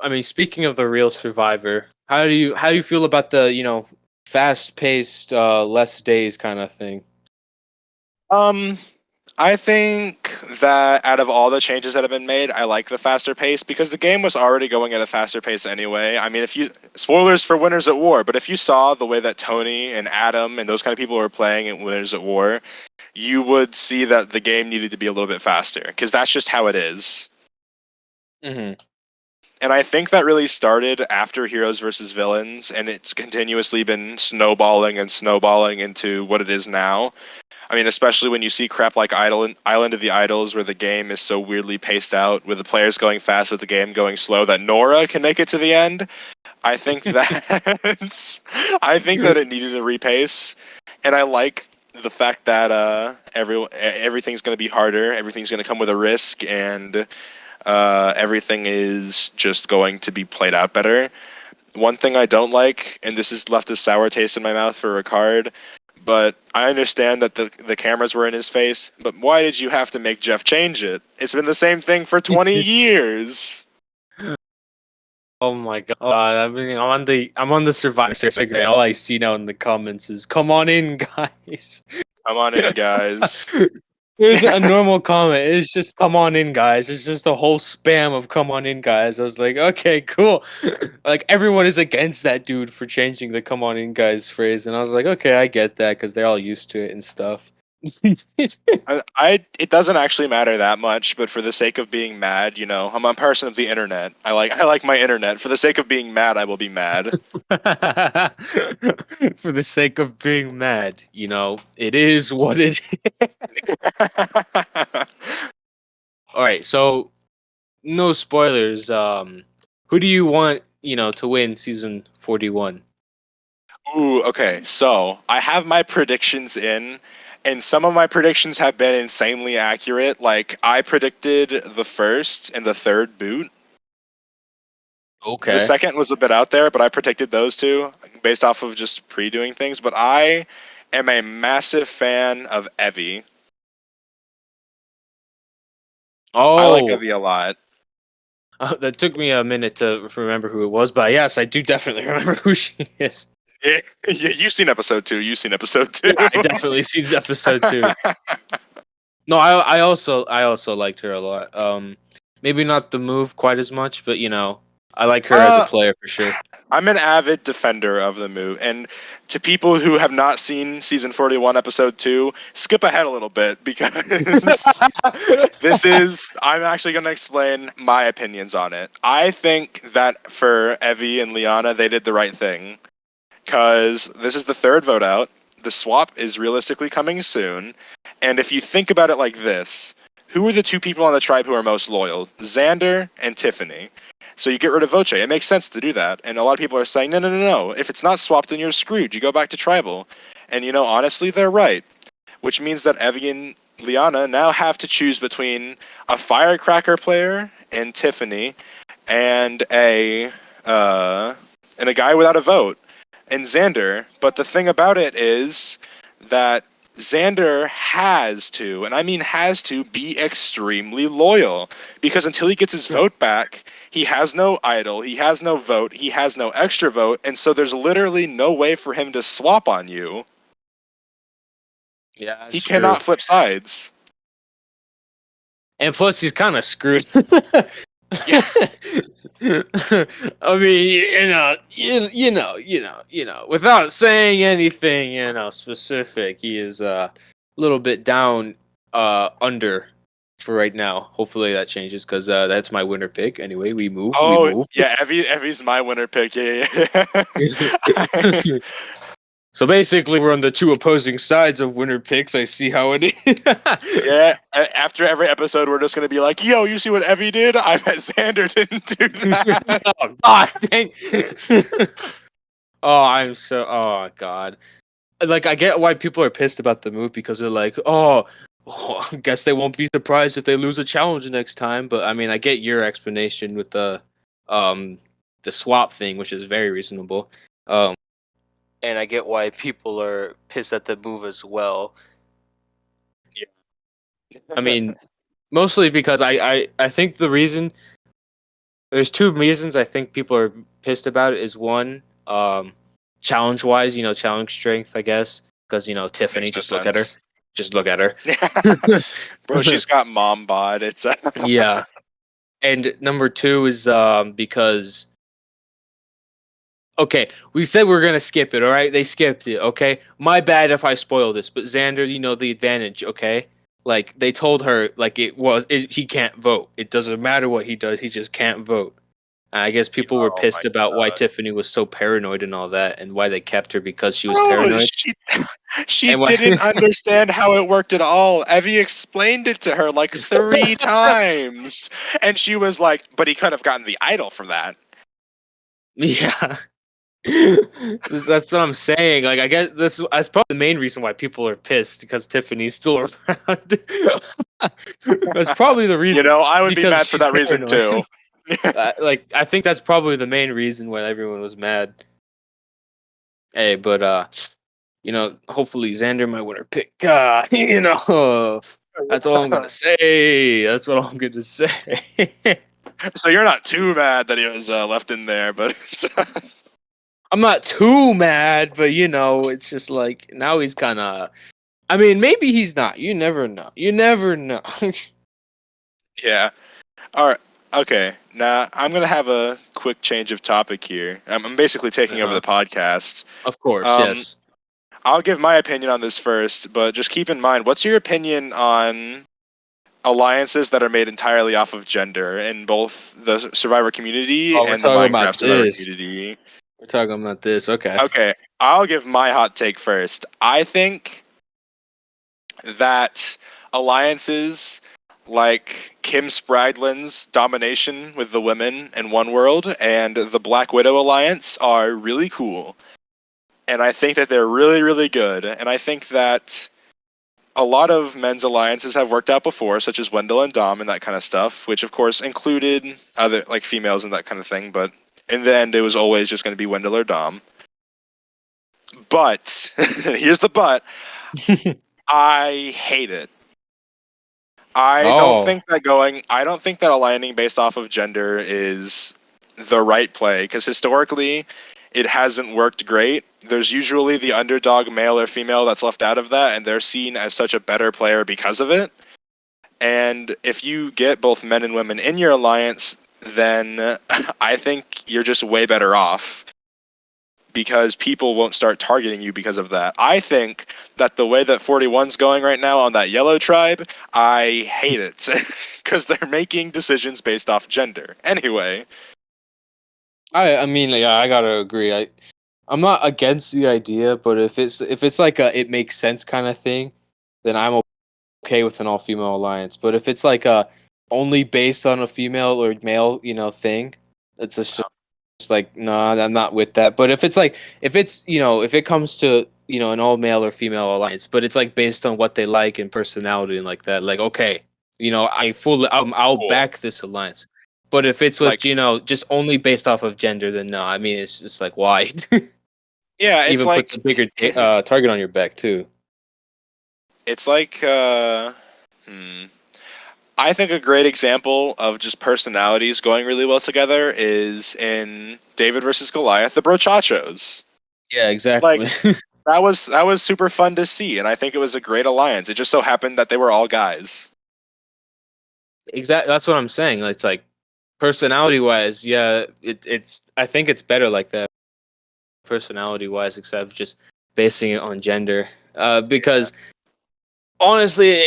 I mean, speaking of the real Survivor, how do you feel about the fast paced, less days kind of thing? Um, I think that out of all the changes that have been made, I like the faster pace because the game was already going at a faster pace anyway. I mean, if you spoilers for Winners at War, but if you saw the way that Tony and Adam and those kind of people were playing in Winners at War, you would see that the game needed to be a little bit faster because that's just how it is. Hmm. And I think that really started after Heroes versus Villains, and it's continuously been snowballing and snowballing into what it is now. I mean, especially when you see crap like Island of the Idols, where the game is so weirdly paced out, with the players going fast, with the game going slow, that Nora can make it to the end. I think that I think that it needed a repace, and I like the fact that everything's going to be harder, everything's going to come with a risk, and everything is just going to be played out better. One thing I don't like, and this has left a sour taste in my mouth for Ricard, but I understand that the cameras were in his face, but why did you have to make Jeff change it? It's been the same thing for 20 years. Oh my god! I mean, I'm on the Survivor series. Like, all I see now in the comments is "Come on in, guys." Come on in, guys. There's a normal comment. It's just "Come on in, guys." It's just a whole spam of "Come on in, guys." I was like, okay, cool. Like everyone is against that dude for changing the "Come on in, guys" phrase, and I was like, okay, I get that because they're all used to it and stuff. it doesn't actually matter that much, but for the sake of being mad, I'm a person of the internet. I like my internet. For the sake of being mad, I will be mad. For the sake of being mad, it is what it is. All right, so no spoilers. Who do you want, to win season 41? Ooh, okay. So I have my predictions in, and some of my predictions have been insanely accurate. Like I predicted the first and the third boot. The Okay. second was a bit out there, but I predicted those two based off of just pre-doing things. But I am a massive fan of Evie. I like Oh, Evie a lot. that took me a minute to remember who it was, but yes, I do definitely remember who she is. Yeah, you've seen episode two. You've seen episode two. Yeah, I definitely seen episode 2. No, I also liked her a lot. Maybe not the move quite as much, but I like her as a uh, player for sure. I'm an avid defender of the move, and to people who have not seen season 41, episode 2, skip ahead a little bit because I'm actually going to explain my opinions on it. I think that for Evie and Liana, they did the right thing because this is the third vote out. The swap is realistically coming soon, and if you think about it like this, who are the two people on the tribe who are most loyal? Xander and Tiffany. So you get rid of Voce. It makes sense to do that. And a lot of people are saying, no, no, no, no. If it's not swapped, then you're screwed. You go back to tribal. And honestly, they're right. Which means that Evie and Liana now have to choose between a firecracker player and Tiffany and a guy without a vote and Xander. But the thing about it is that Xander has to, and I mean has to, be extremely loyal because until he gets his vote back, he has no idol, he has no vote, he has no extra vote, and so there's literally no way for him to swap on you. Yeah, He that's true. cannot flip sides. And plus, he's kind of screwed. Yeah. I mean, without saying anything, specific, he is a little bit down, under for right now. Hopefully that changes because that's my winner pick. Anyway, we move. We Oh move. yeah, Evie's my winner pick. Yeah, yeah. Yeah. So basically, we're on the two opposing sides of winner picks. I see how it is. Yeah, after every episode, we're just gonna be like, "Yo, you see what Evie did? I bet Xander didn't do that." Oh God, dang. Oh, I'm so. Oh God. Like, I get why people are pissed about the move because they're like, I guess they won't be surprised if they lose a challenge next time. But I mean, I get your explanation with um, the swap thing, which is very reasonable. And I get why people are pissed at the move as well. I mean, mostly because I think the reason there's two reasons I think people are pissed about it is one, challenge wise, challenge strength, I guess, because Tiffany, Makes no just look at her, sense. just look at her. Bro, she's got mom bod. It's Yeah, and number two is because okay, we said we are gonna skip it. All right, they skipped it. Okay, my bad if I spoil this, but Xander, the advantage. Okay, like they told her, like he can't vote. It doesn't matter what he does, he just can't vote. I guess people were oh my pissed about why god. Tiffany was so paranoid and all that, and why they kept her because she was Bro, paranoid. she And why? didn't understand how it worked at all. Evie explained it to her like 3 times. And she was like, but he could have gotten the idol from that. Yeah, that's what I'm saying. Like, I guess that's probably the main reason why people are pissed because Tiffany's still around. That's probably the reason I would be because mad for she's that reason paranoid. too. Like, I think that's probably the main reason why everyone was mad. Hey, but hopefully Xander might win her pick. That's all I'm gonna say. That's what I'm gonna say. So you're not too mad that he was left in there, but I'm not too mad, but it's just like now he's kind of. I mean, maybe he's not. You never know. You never know. yeah. All right. Okay. Now I'm gonna have a quick change of topic here. I'm basically taking over Uh-huh. the podcast. Of course, Um, yes. I'll give my opinion on this first, but just keep in mind, what's your opinion on alliances that are made entirely off of gender in both the Survivor community Oh, we're and the talking Minecraft about Survivor this. community? We're talking about this. Okay. Okay, I'll give my hot take first. I think that alliances like Kim Spradlin's domination with the women in One World and the Black Widow alliance are really cool. And I think that they're really, really good. And I think that a lot of men's alliances have worked out before, such as Wendell and Dom and that kind of stuff, which of course included other like females and that kind of thing. But in the end, it was always just going to be Wendell or Dom. But here's the but: I hate it. Oh, I don't think that aligning based off of gender is the right play because historically it hasn't worked great. There's usually the underdog male or female that's left out of that, and they're seen as such a better player because of it. And if you get both men and women in your alliance, then I think you're just way better off because people won't start targeting you because of that. I think that the way that 41's going right now on that yellow tribe, I hate it because they're making decisions based off gender. Anyway, I mean, yeah, I gotta agree. I'm not against the idea, but if it's like a it makes sense kind of thing, then I'm okay with an all female alliance. But if it's like a only based on a female or male, thing, it's just like no, I'm not with that. But if it comes to an all male or female alliance, but it's like based on what they like and personality and like that, like okay, I'll cool. back this alliance. But if it's with Like, just only based off of gender, then no. I mean, it's just like why yeah, it's even puts like a bigger target on your back too. it's like hmm. I think a great example of just personalities going really well together is in David versus Goliath, the Brochachos. Yeah, Like exactly. that was super fun to see, and I think it was a great alliance. It just so happened that they were all guys. Exactly. That's what I'm saying. It's like personality wise, yeah, it's I think it's better like that personality wise, instead of just basing it on gender. Because honestly,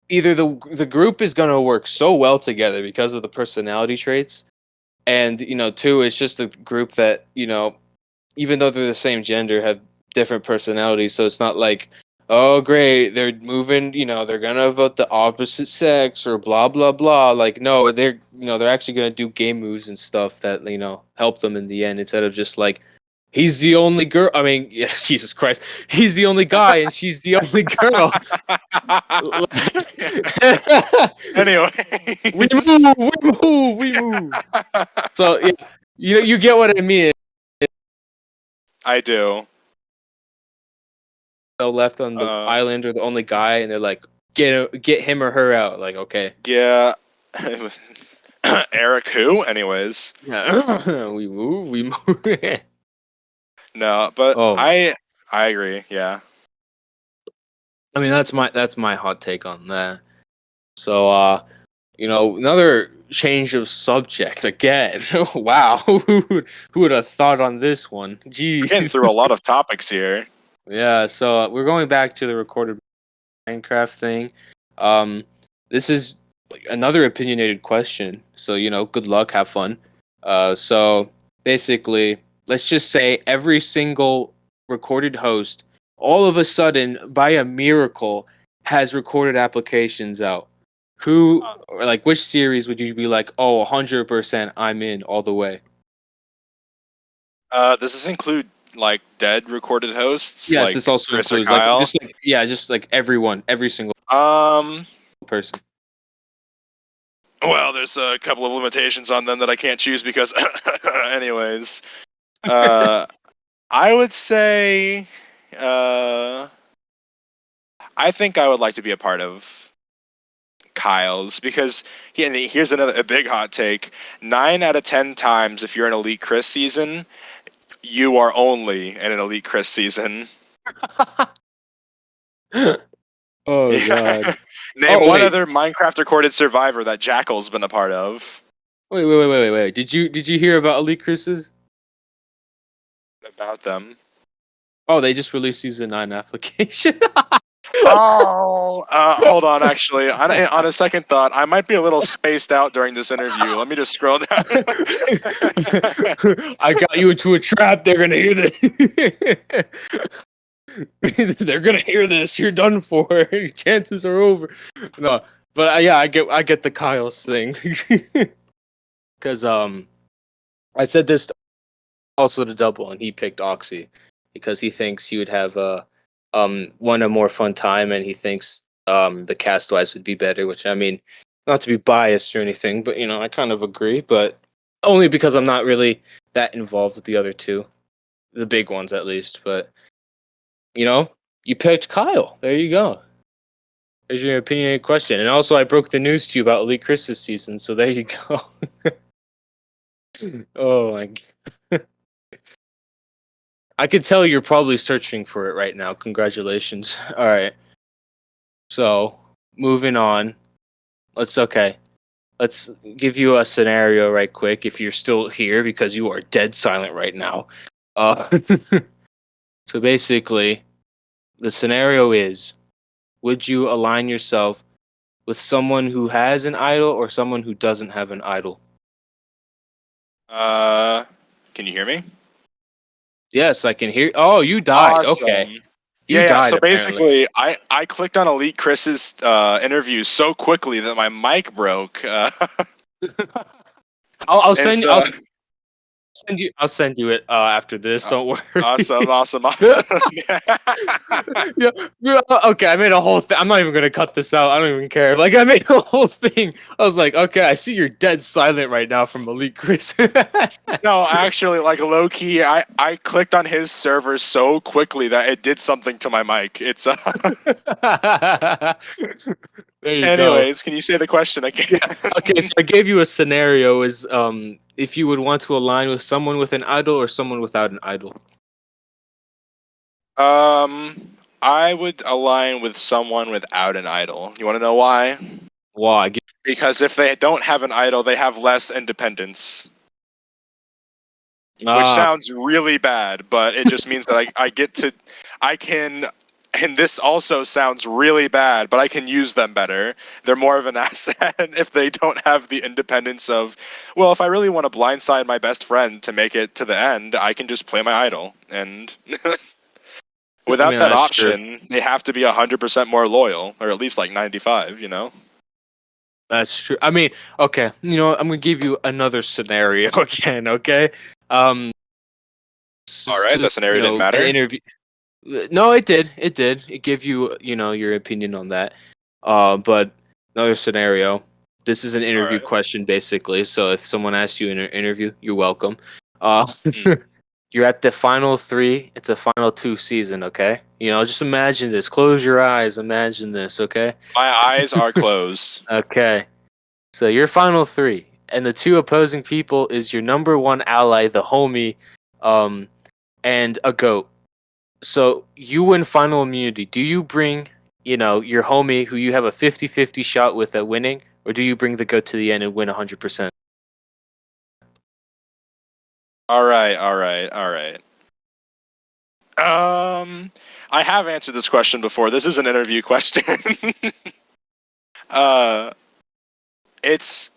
either the group is gonna work so well together because of the personality traits, and two, it's just a group that even though they're the same gender, have different personalities. So it's not like, oh great, they're moving, they're gonna vote the opposite sex or blah blah blah. Like no, they're actually gonna do game moves and stuff that help them in the end instead of just like. He's the only girl. I mean, yeah, Jesus Christ. He's the only guy and she's the only girl. we Anyways, move, we move, we move. So yeah, you get what I mean. I do. Left on the Uh, island or the only guy, and they're like, get him or her out. Like, okay, yeah. Eric, who? Anyways, yeah, we move, we move. no, but Oh, I agree. Yeah. I mean that's my hot take on that. So, another change of subject again. Wow, who would have thought on this one? We're getting through a Jeez. lot of topics here. Yeah. So we're going back to the recorded Minecraft thing. Um, this is like another opinionated question. So, good luck, have fun. So basically, let's just say every single recorded host, all of a sudden, by a miracle, has recorded applications out. Who, or like, which series would you be like, oh, 100% I'm in all the way? Does this include like dead recorded hosts Yes, like this also Chris or includes like Kyle? just like everyone, every single Um, person. well, there's a couple of limitations on them that I can't choose because, anyways, uh, I would say, uh, I think I would like to be a part of Kyle's because here's a big hot take: 9 out of 10 times, if you're an Elite Chris season, you are only in an Elite Chris season. Oh God. Name Oh one wait. other Minecraft recorded survivor that Jackal's been a part of. Wait. Did you hear about Elite Chris's? About them. Oh, they just released season 9 application. Oh, hold on. Actually, on a second thought, I might be a little spaced out during this interview. Let me just scroll down. I got you into a trap. They're gonna hear this. They're gonna hear this. You're done for. Your chances are over. No, but yeah, I get the Kyle's thing. Because I said this also to Double, and he picked Oxy because he thinks he would have a more fun time, and he thinks the cast wise would be better. Which I mean, not to be biased or anything, but I kind of agree, but only because I'm not really that involved with the other two, the big ones at least. But you know, you picked Kyle. There you go. There's your opinionated question, and also I broke the news to you about Elite Chris this season, so there you go. Oh my. I could tell you're probably searching for it right now. Congratulations. All right. So, moving on. Okay. Let's give you a scenario right quick if you're still here because you are dead silent right now. Uh so basically, the scenario is would you align yourself with someone who has an idol or someone who doesn't have an idol? uh, can you hear me? Yes, I can hear. Oh, you died. Okay. Awesome. You Yeah. died So apparently. basically, I clicked on Elite Chris's interview so quickly that my mic broke. I'll And send so I'll send you it after this. uh, Don't worry. awesome, awesome, yeah, awesome. yeah. Okay, I made a whole thing. I'm not even gonna cut this out. I don't even care. Like I made a whole thing. I was like, okay, I see you're dead silent right now from Elite Chris. No, actually, like low key, I clicked on his server so quickly that it did something to my mic. It's There you go. anyways, can you say the question again? Yeah. Okay, so I gave you a scenario is if you would want to align with someone with an idol or someone without an idol. I would align with someone without an idol. You want to know why? Why? Because if they don't have an idol, they have less independence. Which Ah, sounds really bad, but it just means that I get to, I can, and this also sounds really bad, but I can use them better. They're more of an asset if they don't have the independence of, well, if I really want to blindside my best friend to make it to the end, I can just play my idol. And I without mean that that's true. option, they have to be 100% more loyal, or at least like 95, you know? That's true. I mean, okay, I'm gonna give you another scenario again. Okay, this All is right, just that scenario didn't an matter. interview. No, it did. It did. It gave you your opinion on that. But another scenario. This is an All interview right. question basically. So if someone asks you in an interview, you're welcome. Uh, Mm. you're at the final three. It's a final two season. Okay, just imagine this. Close your eyes. Imagine this. Okay. My eyes are closed. Okay. So your final three, and the two opposing people is your number one ally, the homie, um, and a goat. So you win final immunity. Do you bring, your homie who you have a 50-50 shot with at winning, or do you bring the goat to the end and win 100%? All right, all right, all right. I have answered this question before. This is an interview question. uh, it's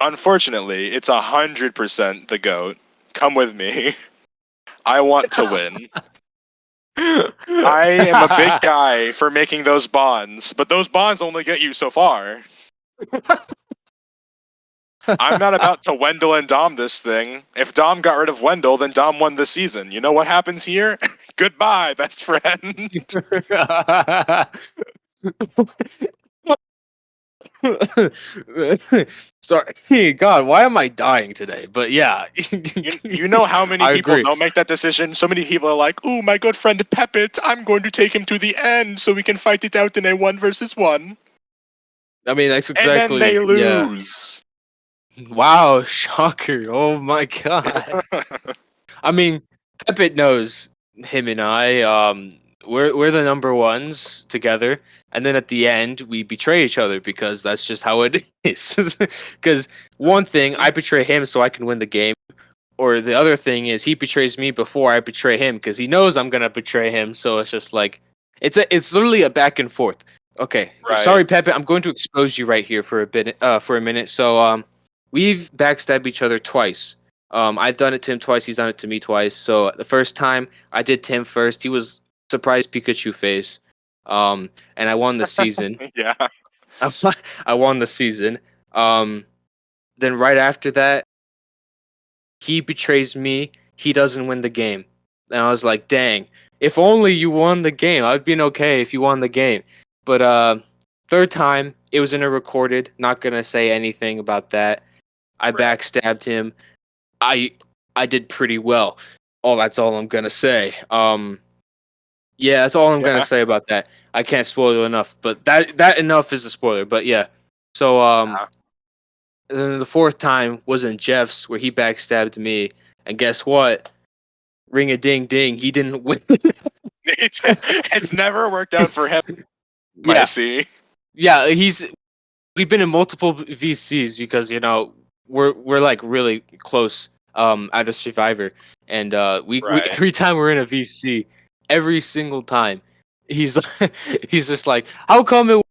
unfortunately, it's 100% the goat. Come with me. I want to win. I am a big guy for making those bonds, but those bonds only get you so far. I'm not about to Wendell and Dom this thing. If Dom got rid of Wendell, then Dom won the season. You know what happens here? Goodbye, best friend. Sorry, God, why am I dying today? But yeah, You know how many I people agree. don't make that decision? So many people are like, "Ooh, my good friend Peppet, I'm going to take him to the end so we can fight it out in a one versus one." I mean, that's And then exactly, they yeah. lose. Wow, shocker. Oh my God. I mean, Pepit knows him and I. We're the number ones together, and then at the end we betray each other because that's just how it is. Because one thing, I betray him so I can win the game. or the other thing is he betrays me before I betray him because he knows I'm gonna betray him. So it's just like it's literally a back and forth. Okay, Right. sorry, Pepe. I'm going to expose you right here for a bit, for a minute. So we've backstabbed each other twice. I've done it to him twice. He's done it to me twice. So the first time I did Tim first. He was surprised Pikachu face. And I won the season. Yeah. I won the season. Um, then right after that, he betrays me. He doesn't win the game. And I was like, dang, if only you won the game. I'd been okay if you won the game. But third time, it was in a recorded. Not gonna say anything about that. I Right. backstabbed him. I I did pretty well. Oh, that's all I'm gonna say. Yeah, that's all I'm gonna Yeah. say about that. I can't spoil enough, but that enough is a spoiler. But yeah, so and then the fourth time was in Jeff's where he backstabbed me, and guess what? Ring a ding ding, he didn't win. It's never worked out for him, I Yeah, see. yeah, we've been in multiple VCs because we're like really close out of Survivor, and we Right. every time we're in a VC, every single time, he's he's just like, how come it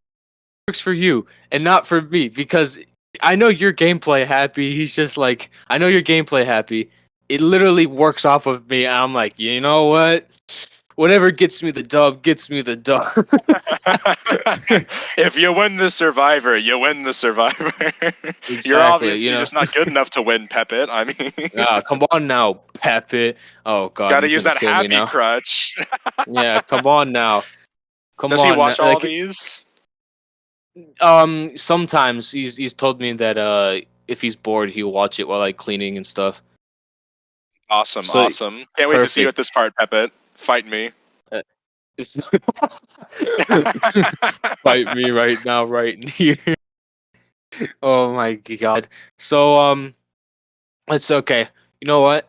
works for you and not for me? Because I know your gameplay happy. He's just like, I know your gameplay happy. It literally works off of me. And I'm like, you know what? Whatever gets me the dub gets me the dub. If you win the Survivor, you win the Survivor. You're Exactly. obviously just not good enough to win, Pepit. I mean, Come on now, Pepe. Oh God, gotta he's use gonna that kill me happy now. crutch. Yeah, come on now. Come Does he on now. watch all these? Sometimes he's told me that if he's bored he'll watch it while like cleaning and stuff. Awesome, So awesome. Can't wait to see you perfect. at this part, Pepit. Fight me. Uh, it's- Fight me right now, right here. Oh my God. So it's okay. You know what?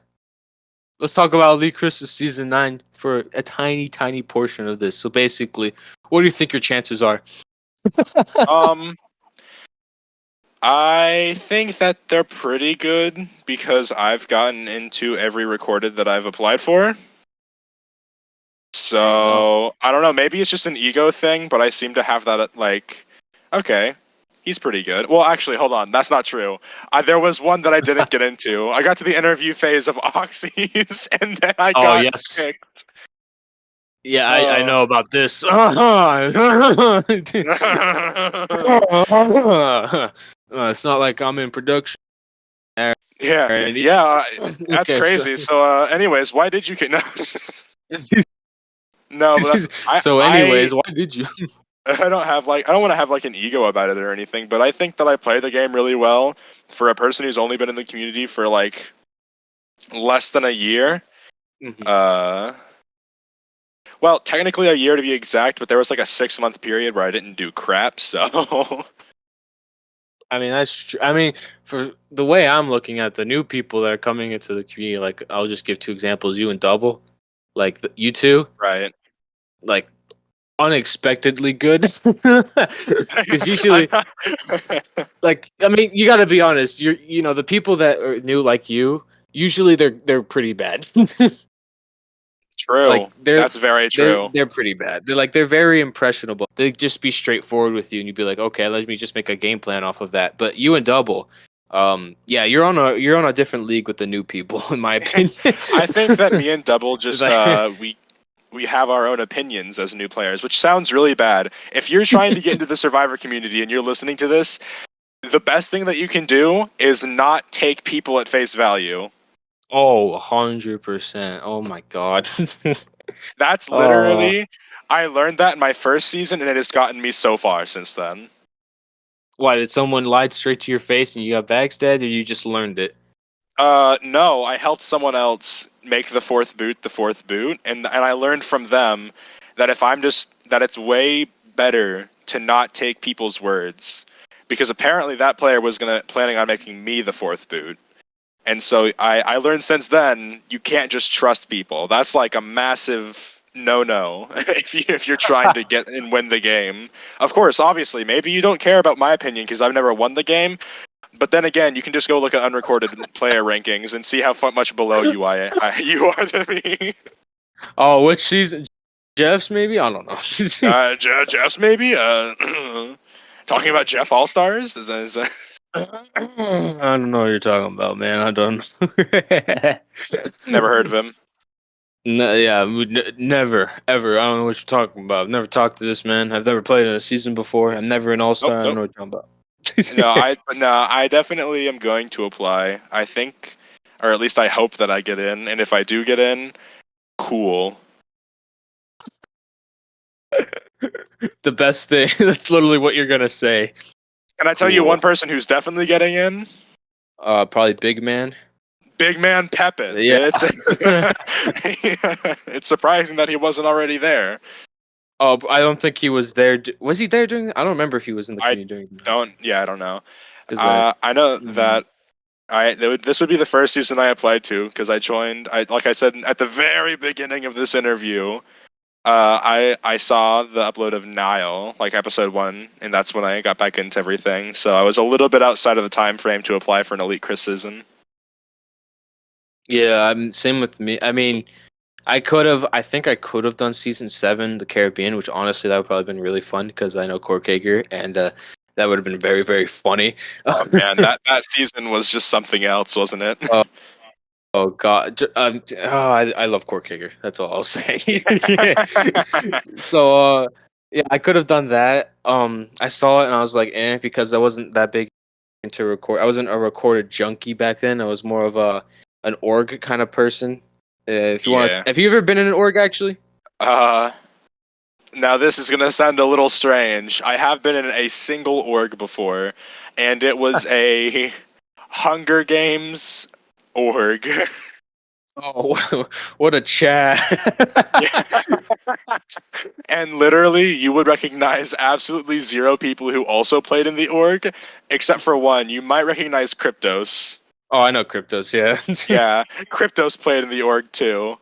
Let's talk about Elite Christmas season 9 for a tiny, tiny portion of this. So basically, what do you think your chances are? um, I think that they're pretty good because I've gotten into every recorded that I've applied for. There you go. So I don't know. Maybe it's just an ego thing, but I seem to have that like, okay, he's pretty good. Well, actually, hold on, that's not true. There was one that I didn't get into. I got to the interview phase of Oxys, and then I Oh got yes. picked. Yeah, I Uh, know about this. It's not like I'm in production. yeah, Alrighty. yeah, that's Okay, so crazy. So, anyways, why did you get no? No, but that's so anyways, why did you? I don't have like I don't want to have like an ego about it or anything, but I think that I play the game really well for a person who's only been in the community for like less than a year. Mhm. Uh, well, technically a year to be exact, but there was like a 6 month period where I didn't do crap. So I mean, that's true. I mean, for the way I'm looking at the new people that are coming into the community, like I'll just give two examples: you and Double, like you two, right. like unexpectedly good. Because usually, I, like, I mean, you got to be honest. The people that are new like you, usually they're pretty bad. Like true. they're That's very they're true. they're pretty bad. They're very impressionable. They just be straightforward with you, and you'd be like, okay, let me just make a game plan off of that. But you and Double, yeah, you're on a different league with the new people, in my opinion. I think that me and Double just Like- we have our own opinions as new players, which sounds really bad. If you're trying to get into the Survivor community and you're listening to this, the best thing that you can do is not take people at face value. Oh, 100%. Oh my God. That's uh, literally I learned that in my first season and it has gotten me so far since then. why did someone lie straight to your face and you got backstabbed, or you just learned it? No, I helped someone else make the fourth boot, and I learned from them that if I'm just that it's way better to not take people's words because apparently that player was planning on making me the fourth boot. And so I learned since then you can't just trust people. That's like a massive no if you're trying to get and win the game. Of course, obviously, maybe you don't care about my opinion because I've never won the game. But then again, you can just go look at unrecorded player rankings and see how much below you are than me. Oh, which season? Jeff's maybe? I don't know. Jeff's maybe. Talking about Jeff All Stars is I don't know what you're talking about, man. I don't know. never heard of him. No, yeah, never, ever. I don't know what you're talking about. I've never talked to this man. I've never played in a season before. I'm never an all Nope, star. I don't nope. know what you're talking No, about. I definitely am going to apply. I think, or at least I hope that I get in. And if I do get in, cool. The best thing. That's literally what you're gonna say. Can I tell you one Cool. person who's definitely getting in? Probably big man. Big man Peppin. Yeah. It's it's surprising that he wasn't already there. Oh, I don't think he was there. Was he there during? I don't remember if he was in the I community during. don't. Yeah, I don't know. Because I. I know Mm, that this would be the first season I applied to because I joined. Like I said at the very beginning of this interview. I saw the upload of Nile, like episode 1, and that's when I got back into everything. So I was a little bit outside of the time frame to apply for an Elite Chris season. yeah, I'm same with me. I mean, I could have. I think I could have done season 7, the Caribbean, which honestly that would probably been really fun because I know Corkager, and that would have been very very funny. Oh man, that season was just something else, wasn't it? Oh, oh God, I love Corkager. That's all I'll say. So yeah, I could have done that. I saw it and I was like, because I wasn't that big into record. I wasn't a recorded junkie back then. I was more of an org kind of person. If you want, Yeah. have you ever been in an org actually? Uh, Now this is gonna sound a little strange. I have been in a single org before, and it was a Hunger Games org. Oh, what a chat! Yeah. And literally, you would recognize absolutely zero people who also played in the org, except for one. You might recognize Cryptos. Oh, I know cryptos. Yeah. Yeah, Cryptos played in the org too.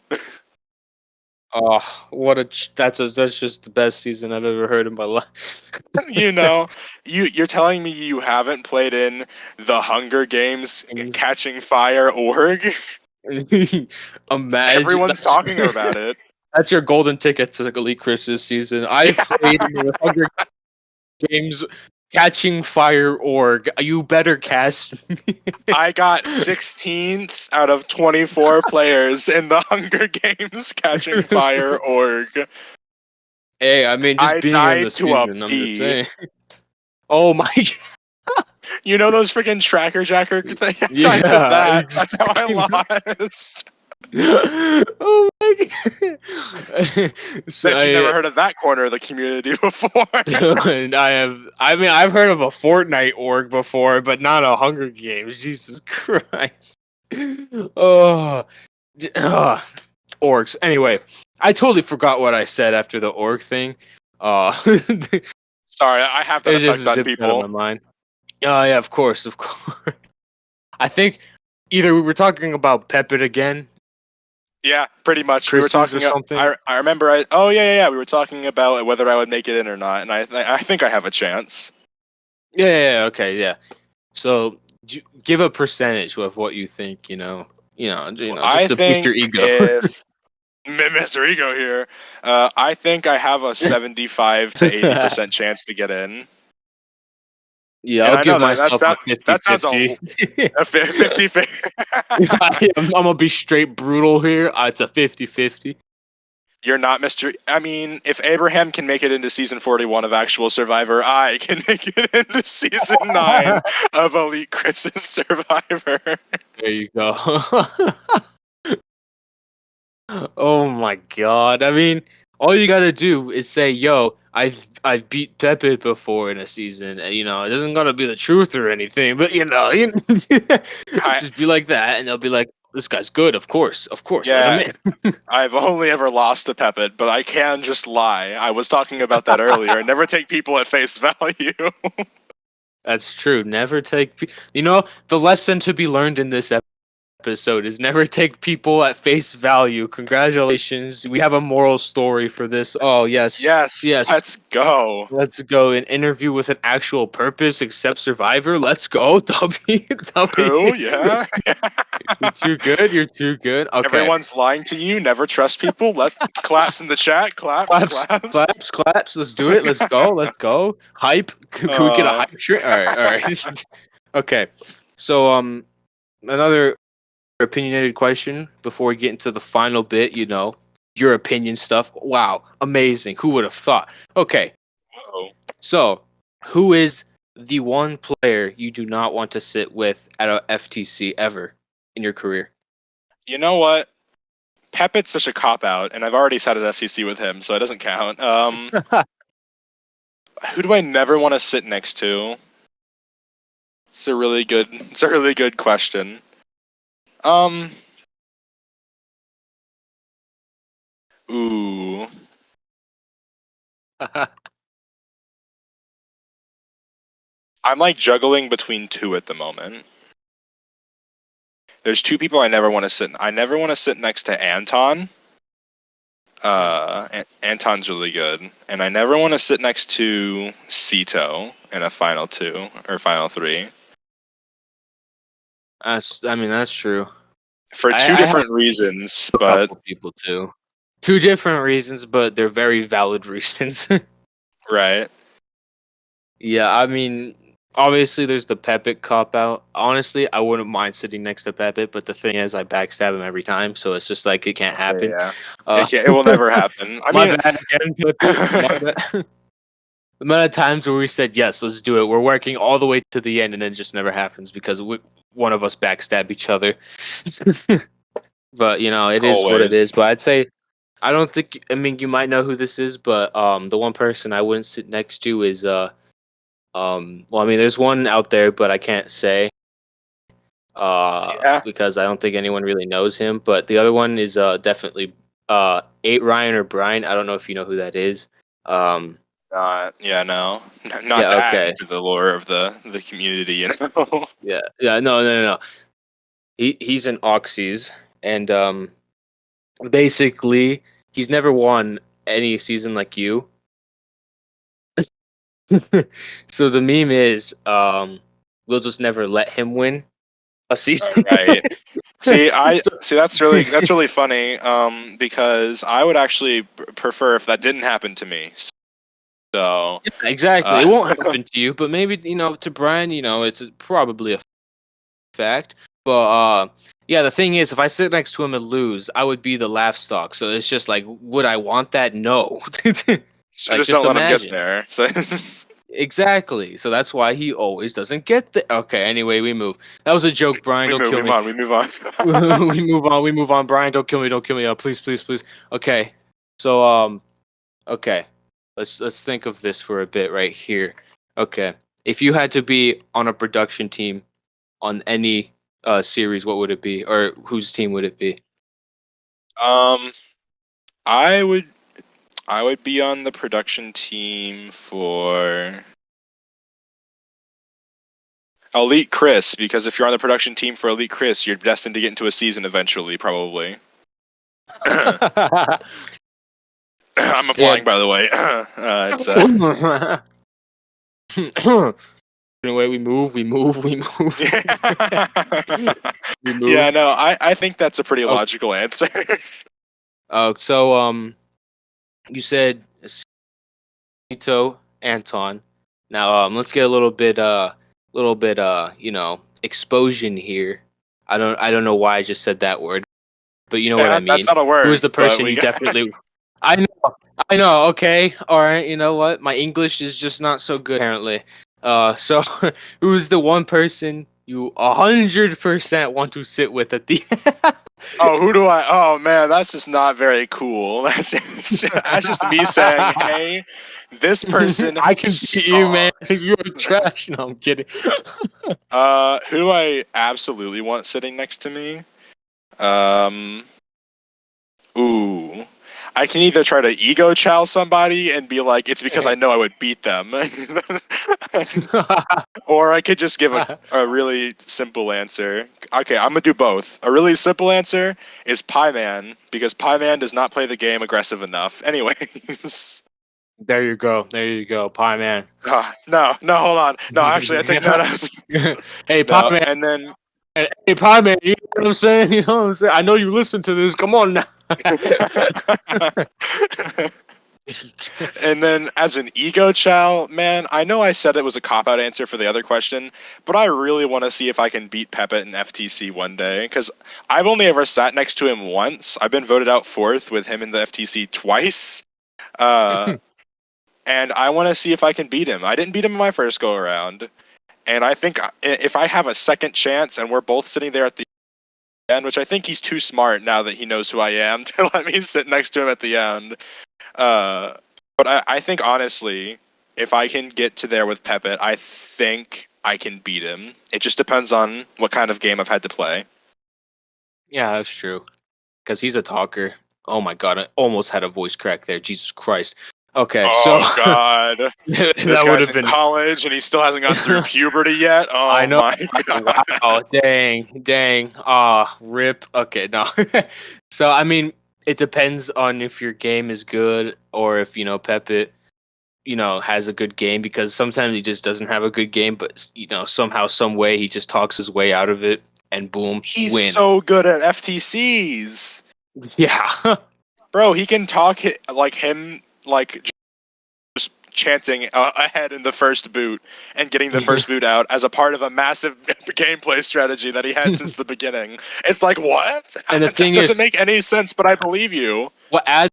Oh, what that's just the best season I've ever heard in my life. You know, you're telling me you haven't played in the Hunger Games Catching Fire org? Imagine Everyone's talking about it. that's your golden ticket to the Elite Chris's season. I've played in the Hunger Games Catching Fire org. You better cast me. I got 16th out of 24 players in the Hunger Games Catching Fire org. Hey, I mean, just I being in died the to a season, I'm just bee. saying. Oh my god. You know those freaking tracker jacker thing? I died to Yeah, that. That's how I exactly. lost. Oh my god. So Bet you never heard of that corner of the community before. and I mean, I've heard of a Fortnite org before, but not a Hunger Games. Jesus Christ. Oh, orgs. Anyway, I totally forgot what I said after the org thing. It Sorry, I have that just effect on zipped out of my people. mind. Oh yeah, of course, of course. I think either we were talking about Pepit again, Yeah, pretty much. We were Chris's or talking. something. I remember. Oh yeah. We were talking about whether I would make it in or not, and I think I have a chance. Yeah, okay, yeah. So give a percentage of what you think. Just I to boost think your ego. if Mr. Ego here, I think I have a 75 to 80% chance to get in, Yeah, and I'll I give know that myself a that sounds 50-50. a 50. I'm gonna be straight brutal here. It's a 50-50. You're not Mr. I mean, if Abraham can make it into season 41 of Actual Survivor, I can make it into season 9 of Elite Chris's Survivor. There you go. Oh my god. I mean, all you gotta do is say, "Yo, I've beat Pepe before in a season." And, it isn't gonna be the truth or anything, but I, just be like that, and they'll be like, "This guy's good. Of course, let him yeah, in." I've only ever lost to Peppet, but I can just lie. I was talking about that earlier. Never take people at face value. That's true. Never take. The lesson to be learned in this episode is never take people at face value. Congratulations. We have a moral story for this. Oh, yes. Yes, Yes. let's go. Let's go. An interview with an actual purpose, except Survivor. Let's go. W. W. Who? Yeah. You're too good. You're too good. Okay. Everyone's lying to you. Never trust people. Let claps in the chat. Claps, Claps, claps. claps, claps. Let's do it. Let's go. Let's go. Hype. Can we get a Uh, hype shirt? All right. All right. Okay. So, another opinionated question before we get into the final bit. Your opinion stuff. Wow, amazing. Who would have thought? Okay. whoa. So, who is the one player you do not want to sit with at a FTC ever in your career? You know what? Peppet's such a cop out, and I've already sat at FCC with him, so it doesn't count. Who do I never want to sit next to? It's a really good. It's a really good question. Ooh. I'm like juggling between two at the moment. There's two people I never want to sit. I never want to sit next to Anton. Anton's really good, and I never want to sit next to Cito in a final two or final three That's true. for two I have different reasons. a But couple people too. Two different reasons, but they're very valid reasons. right, Yeah, obviously there's the Pepit cop out. Honestly, I wouldn't mind sitting next to Pepit, but the thing is, I backstab him every time, so it's just like it can't happen. yeah, Uh, it will never happen. I my mean, bad again, Pepit. My bad. The amount of times where we said yes, let's do it. We're working all the way to the end, and then it just never happens because one of us backstab each other. But it is what it always. is. But I'd say I don't think. I mean, you might know who this is, but the one person I wouldn't sit next to is well, I mean, there's one out there, but I can't say Yeah, because I don't think anyone really knows him. But the other one is definitely 8 Ryan or Brian. I don't know if you know who that is. Um, yeah, no, not yeah, that okay, into the lore of the community, you know. yeah, yeah, no, no, no, no. He's in Oxys, and basically he's never won any season like you. So the meme is we'll just never let him win a season. Right. See, I So, see. That's really funny. Because I would actually prefer if that didn't happen to me. So, yeah, exactly. It uh, won't happen to you, but maybe to Brian, it's probably a fact. But yeah, the thing is, if I sit next to him and lose, I would be the laugh stock. So it's just like, would I want that? No. so Like, just just don't let him get imagine. there. So, Exactly. So that's why he always doesn't get the. Okay. Anyway, we move. That was a joke, Brian. Don't we kill move me. on. We move on. We move on. We move on. Brian, don't kill me. Don't kill me. Please, please, please. Okay. So okay. Let's think of this for a bit right here. Okay. If you had to be on a production team on any series, what would it be, or whose team would it be? um, I would be on the production team for Elite Chris, because if you're on the production team for Elite Chris, you're destined to get into a season eventually, probably. I'm Yeah. applying, by the way. It's Anyway, we move. We move. We move. We yeah, move. no, I think that's a pretty Oh, logical answer. so you said Sito Anton. Now let's get a little bit exposure here. I don't know why I just said that word, but you know what I That's mean. not a Who is word, the but person we you got. definitely? I know, I know. Okay, all right. You know what? My English is just not so good apparently. So who's the one person you 100% want to sit with at the? Oh, who do I? Oh man, that's just not very cool. That's just me saying, hey, this person I can beat you, man. sucks. You're trash. No, I'm kidding. Who do I absolutely want sitting next to me? Um, ooh, I can either try to ego chow somebody and be like, it's because I know I would beat them, or I could just give a really simple answer. Okay, I'm gonna do both. A really simple answer is Pie Man because Pie Man does not play the game aggressive enough. Anyways. There you go. There you go. Pie man. No, no, hold on. No, actually, I think no, no, Hey, Pie no. man. And then Hey, Pie man. You know what I'm saying? You know what I'm saying? I know you listen to this. Come on now. and then as an ego chow, man, I know I said it was a cop out answer for the other question, but I really want to see if I can beat Peppet in FTC one day because I've only ever sat next to him once. I've been voted out fourth with him in the FTC twice. Uh, and I want to see if I can beat him. I didn't beat him in my first go around. And I think if I have a second chance and we're both sitting there at the end, which I think he's too smart now that he knows who I am to let me sit next to him at the end. But I think honestly, if I can get to there with Peppet, I think I can beat him. It just depends on what kind of game I've had to play. Yeah, that's true. Because he's a talker. Oh my god, I almost had a voice crack there. Jesus Christ. Okay, so Oh God, this that would guy's have in been. college and he still hasn't gotten through puberty yet. I Oh know. my God. Wow. Dang. Ah, rip. Okay, no. So I mean, it depends on if your game is good or if Pepe, has a good game because sometimes he just doesn't have a good game, but somehow, some way he just talks his way out of it, and boom, He's win. so good at FTCs, Yeah. bro. He can talk like him, like just chanting ahead in the first boot and getting the Yeah. first boot out as a part of a massive gameplay strategy that he had since the beginning. It's like, what? And the That thing is, doesn't make any sense, but I believe you. what adds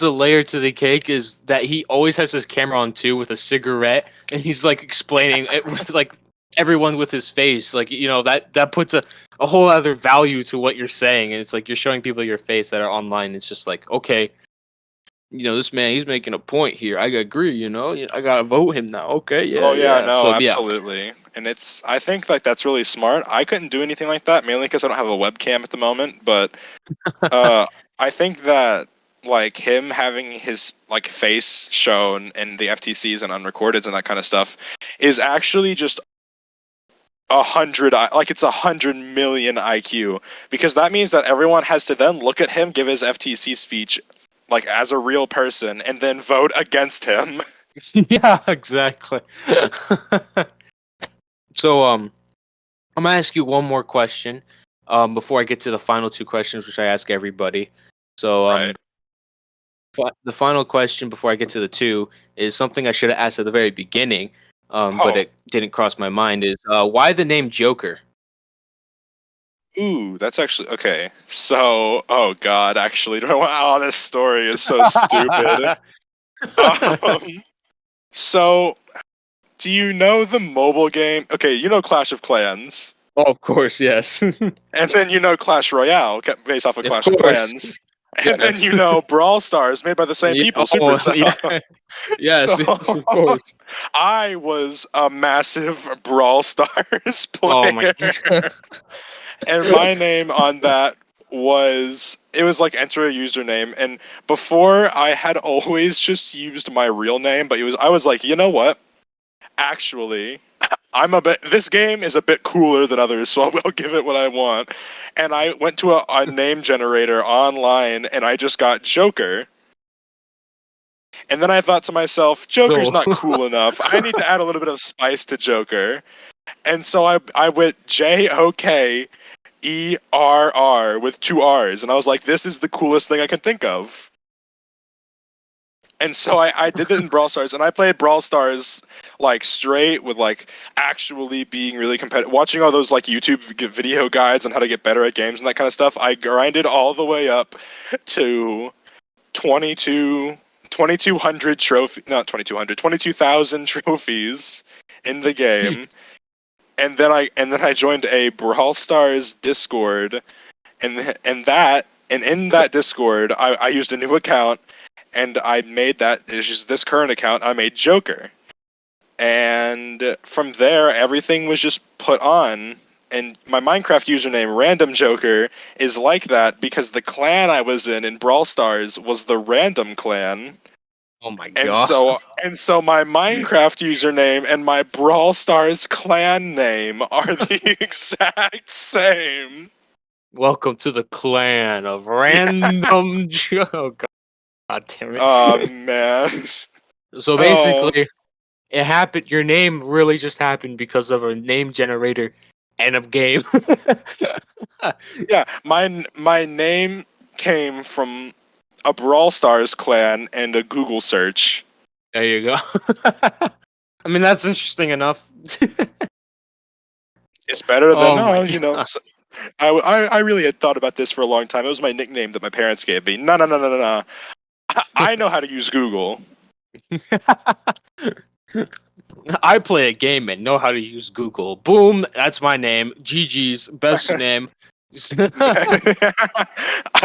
a layer to the cake is that he always has his camera on too with a cigarette, and he's like explaining it with like everyone with his face. Like that puts a whole other value to what you're saying, and it's like you're showing people your face that are online. It's just like, okay, this man, he's making a point here. I agree. I gotta vote him now. Okay, Oh yeah, yeah. no, So yeah. absolutely. And I think like that's really smart. I couldn't do anything like that mainly because I don't have a webcam at the moment, but uh I think that like him having his like face shown in the FTCs and unrecordeds and that kind of stuff is actually just 100, like it's 100 million IQ because that means that everyone has to then look at him give his FTC speech like as a real person and then vote against him. Yeah, exactly. So I'm gonna ask you one more question, before I get to the final two questions, which I ask everybody. So Right. the final question before I get to the two is something I should have asked at the very beginning, but Oh, it didn't cross my mind. Is why the name Joker? ooh, that's actually okay. So, oh God, actually, wow, this story is so stupid. Um, so, do you know the mobile game? Okay, you know Clash of Clans, Oh, of course, yes. and then you know Clash Royale, based off of Of Clash of course, Clans, and then yes. you know Brawl Stars, made by the same Yeah, people, oh, Supercell. yeah. So, Yes, yes, of course. I was a massive Brawl Stars Oh my player. god. And my name on that was it was like enter a username, and before I had always just used my real name, but I was like, you know what, actually this game is a bit cooler than others, so I'll give it what I want. And I went to a name generator online and I just got Joker. And then I thought to myself, Joker's So, not cool enough, I need to add a little bit of spice to Joker. And so I went Jokerr with two R's, and I was like, this is the coolest thing I can think of. And so I did it in Brawl Stars, and I played Brawl Stars like straight with like actually being really competitive. Watching all those like YouTube video guides on how to get better at games and that kind of stuff, I grinded all the way up to 22, 2200 trophy, not 2200, 22,000 trophies in the game. And then I joined a Brawl Stars Discord, and in that Discord, I used a new account, and I made that it's just this current account. I made Joker, and from there everything was just put on. And my Minecraft username, Random Joker, is like that because the clan I was in Brawl Stars was the Random Clan. Oh my And god. so my Minecraft username and my Brawl Stars clan name are the exact same. Welcome to the clan of Yeah. random Oh god damn it. Oh man. So Oh basically, it happened. Your name really just happened because of a name generator and a game. yeah. My name came from a Brawl Stars clan and a Google search. There you go. I mean, that's interesting enough. It's better than Oh my no, god. I really had thought about this for a long time. It was my nickname that my parents gave me. No, no, no, no, no, no. I know how to use Google. I play a game and know how to use Google. Boom, that's my name. GG's best name.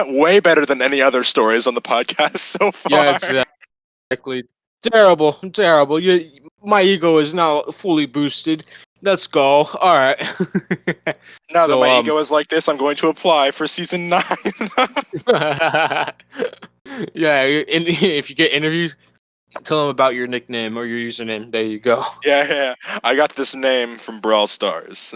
Way better than any other stories on the podcast so Yeah, far. exactly. Terrible, terrible. My ego is now fully boosted. Let's go. All right. Now that so my ego is like this, I'm going to apply for season 9. yeah, if you get interviewed, tell them about your nickname or your username. There you go. Yeah, yeah. I got this name from Brawl Stars.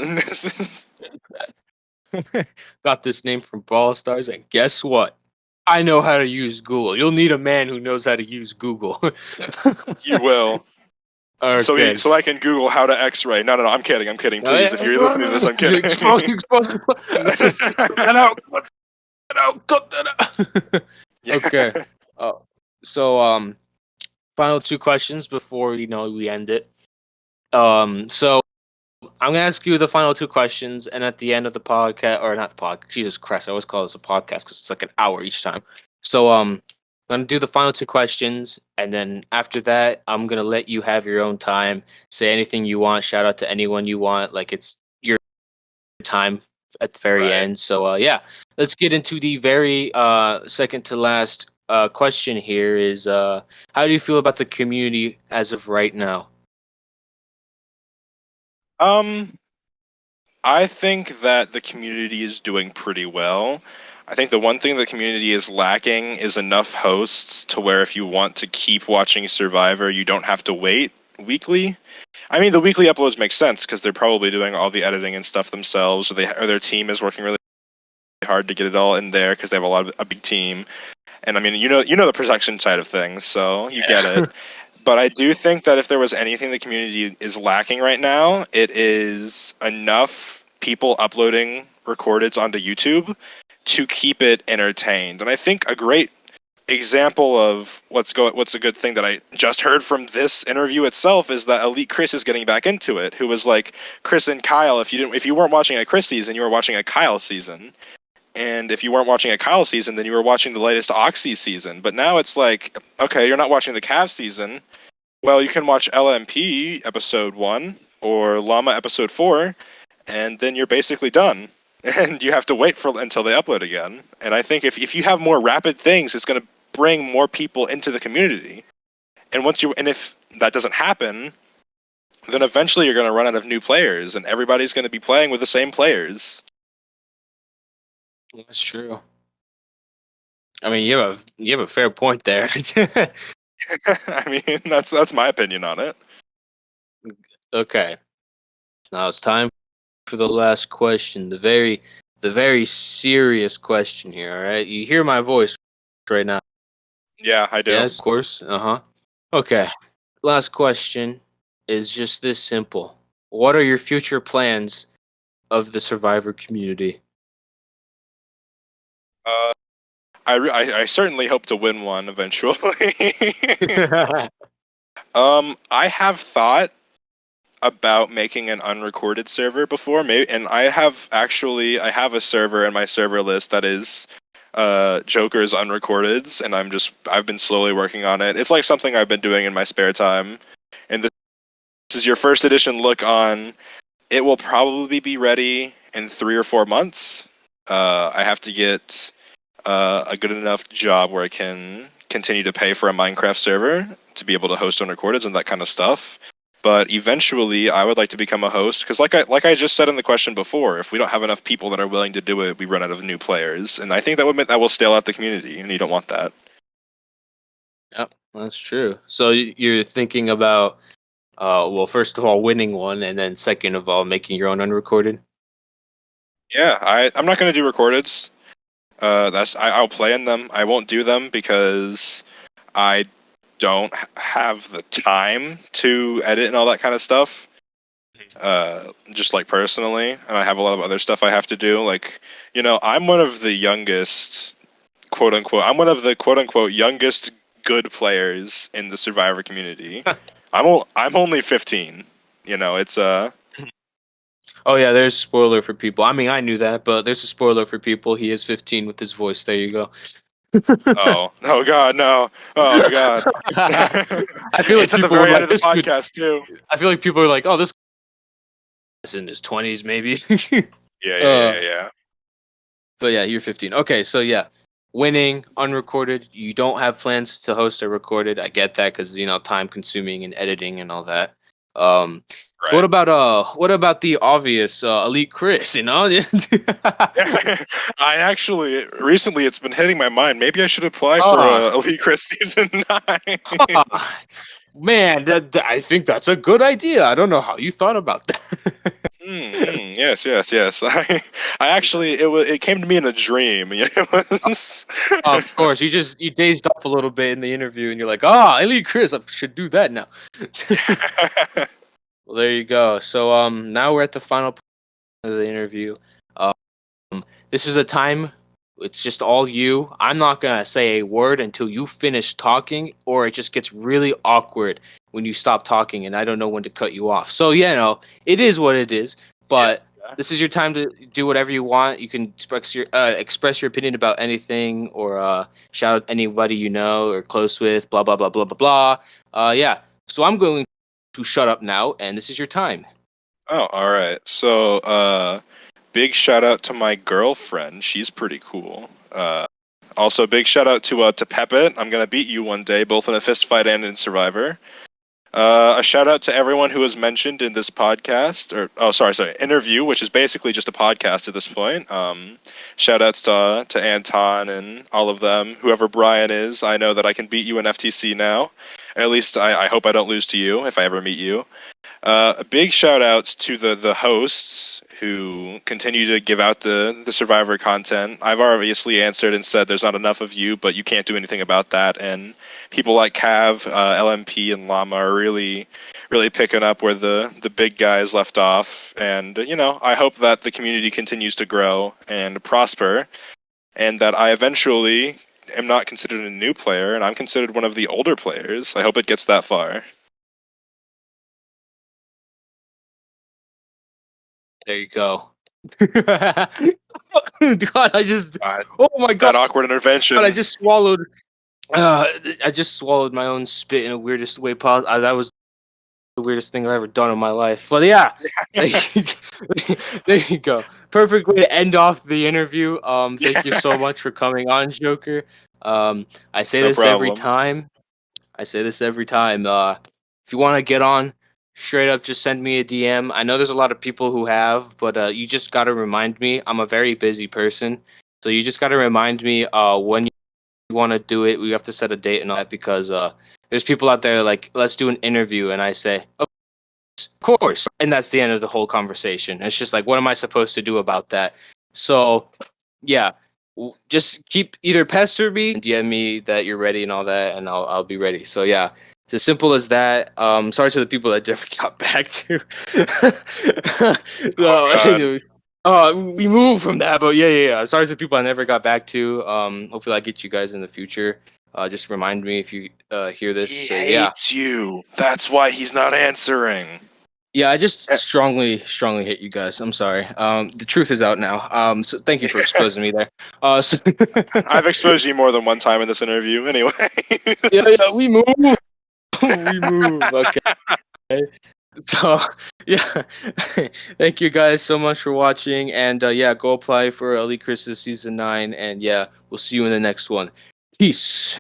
Got this name from Brawl Stars, and guess what? I know how to use Google. You'll need a man who knows how to use Google. You will. Okay. So I can Google how to X-ray. No, no, no. I'm kidding. I'm kidding. Please, if you're listening to this, I'm kidding. Expose, expose. Cut that out. Cut that out. Cut that out. Okay. Yeah. Uh, so final two questions before we end it. So I'm gonna ask you the final two questions, and at the end of the podcast, or not the podcast, Jesus Christ, I always call this a podcast because it's like an hour each time. So I'm gonna do the final two questions, and then after that, I'm gonna let you have your own time. Say anything you want. Shout out to anyone you want. Like it's your time at the very Right. end. So yeah, let's get into the very second to last question here. Is how do you feel about the community as of right now? Um, I think that the community is doing pretty well. I think the one thing the community is lacking is enough hosts to where if you want to keep watching Survivor, you don't have to wait weekly. I mean, the weekly uploads make sense because they're probably doing all the editing and stuff themselves, or their team is working really hard to get it all in there because they have a big team. And I mean, you know the production side of things, so you get Yeah. it. But I do think that if there was anything the community is lacking right now, it is enough people uploading recordeds onto YouTube to keep it entertained. And I think a great example of what's a good thing that I just heard from this interview itself is that Elite Chris is getting back into it. Who was like Chris and Kyle. If you weren't watching a Chris season, you were watching a Kyle season. And if you weren't watching a Kyle season, then you were watching the latest Oxy season. But now it's like, okay, you're not watching the Cavs season. Well, you can watch LMP episode 1 or Llama episode 4, and then you're basically done. And you have to wait until they upload again. And I think if you have more rapid things, it's going to bring more people into the community. And if that doesn't happen, then eventually you're going to run out of new players, and everybody's going to be playing with the same players. That's true. I mean, you have a fair point there. I mean, that's my opinion on it. Okay, now it's time for the last question. The very serious question here. All right, you hear my voice right now? Yeah, I do. Yes, of course. Uh-huh. Okay. Last question is just this simple. What are your future plans of the Survivor community? Uh, I certainly hope to win one eventually. I have thought about making an unrecorded server before, maybe, and I have a server in my server list that is Joker's unrecordeds, and I've been slowly working on it. It's like something I've been doing in my spare time, and this is your first edition look on. It will probably be ready in 3 or 4 months. I have to get a good enough job where I can continue to pay for a Minecraft server to be able to host unrecordeds and that kind of stuff. But eventually, I would like to become a host because, like I just said in the question before, if we don't have enough people that are willing to do it, we run out of new players, and I think that will stale out the community, and you don't want that. Yep, that's true. So you're thinking about, well, first of all, winning one, and then second of all, making your own unrecorded. Yeah, I'm not going to do recordeds. I'll play in them. I won't do them because I don't have the time to edit and all that kind of stuff. Just like personally, and I have a lot of other stuff I have to do. Like, I'm one of the youngest, quote unquote. I'm one of the quote unquote youngest good players in the Survivor community. I'm only 15. It's Oh yeah, there's a spoiler for people. I mean, I knew that, but there's a spoiler for people. He is 15 with his voice. There you go. oh god, no, oh god. I feel like It's at the people were very end like, of the this could. podcast too. I feel like people are like, oh, this is in his 20s, maybe. Yeah, yeah, uh, yeah, yeah. but yeah, you're 15. Okay, so yeah, winning unrecorded. You don't have plans to host a recorded. I get that because time consuming and editing and all that. So Right. what about the obvious Elite Chris? I actually recently it's been hitting my mind. Maybe I should apply for Ah, Elite Chris season 9. ah, man, I think that's a good idea. I don't know how you thought about that. Yes, yes, yes. I actually it came to me in a dream. It was. Of course, you dazed off a little bit in the interview, and you're like, "Ah, Elite Chris, I should do that now." Well, there you go. So, now we're at the final part of the interview. Um, this is a time. It's just all you. I'm not gonna say a word until you finish talking, or it just gets really awkward when you stop talking, and I don't know when to cut you off. So, yeah, no, it is what it is. But Yeah. this is your time to do whatever you want. You can express your opinion about anything, or shout out anybody you know or close with. Blah blah blah blah blah blah. Yeah. So I'm going to shut up now, and this is your time. Oh, all right. So, big shout out to my girlfriend. She's pretty cool. Also, big shout out to Pepit. I'm gonna beat you one day, both in a fist fight and in Survivor. A shout out to everyone who was mentioned in this podcast, or sorry, interview, which is basically just a podcast at this point. Shout outs to Anton and all of them, whoever Brian is. I know that I can beat you in FTC now. At least I hope I don't lose to you if I ever meet you. Big shout outs to the hosts who continue to give out the Survivor content. I've obviously answered and said there's not enough of you, but you can't do anything about that. And people like Cav, LMP, and Llama are really, really picking up where the big guys left off. And I hope that the community continues to grow and prosper, and that I eventually am not considered a new player, and I'm considered one of the older players. I hope it gets that far. There you go. God, I just. Uh, Oh my God, that awkward I intervention. just swallowed. Uh, I just swallowed my own spit in the weirdest way possible. That was the weirdest thing I've ever done in my life. But yeah, there you, there you go. Perfect way to end off the interview. Thank you so much for coming on, Joker. I say No this every problem. time. I say this every time. If you want to get on, straight up, just send me a DM. I know there's a lot of people who have, but you just got to remind me. I'm a very busy person, so you just got to remind me when you want to do it. We have to set a date and all that because there's people out there like, let's do an interview, and I say, of course, and that's the end of the whole conversation. It's just like, what am I supposed to do about that? So, yeah, just keep either pester me, and DM me that you're ready and all that, and I'll be ready. So yeah, it's as simple as that. Sorry to the people that never got back to. Oh No, God. we moved from that, but yeah. Sorry to the people I never got back to. Hopefully I get you guys in the future. Just remind me if you hear this. He So yeah. hates you. That's why he's not answering. Yeah, I just strongly hate you guys. I'm sorry. The truth is out now. So thank you for exposing me there. So I've exposed you more than one time in this interview. Anyway. yeah, we move, we move. Okay. So yeah, thank you guys so much for watching, and yeah, go apply for Elite Chris's season 9, and yeah, we'll see you in the next one. Peace.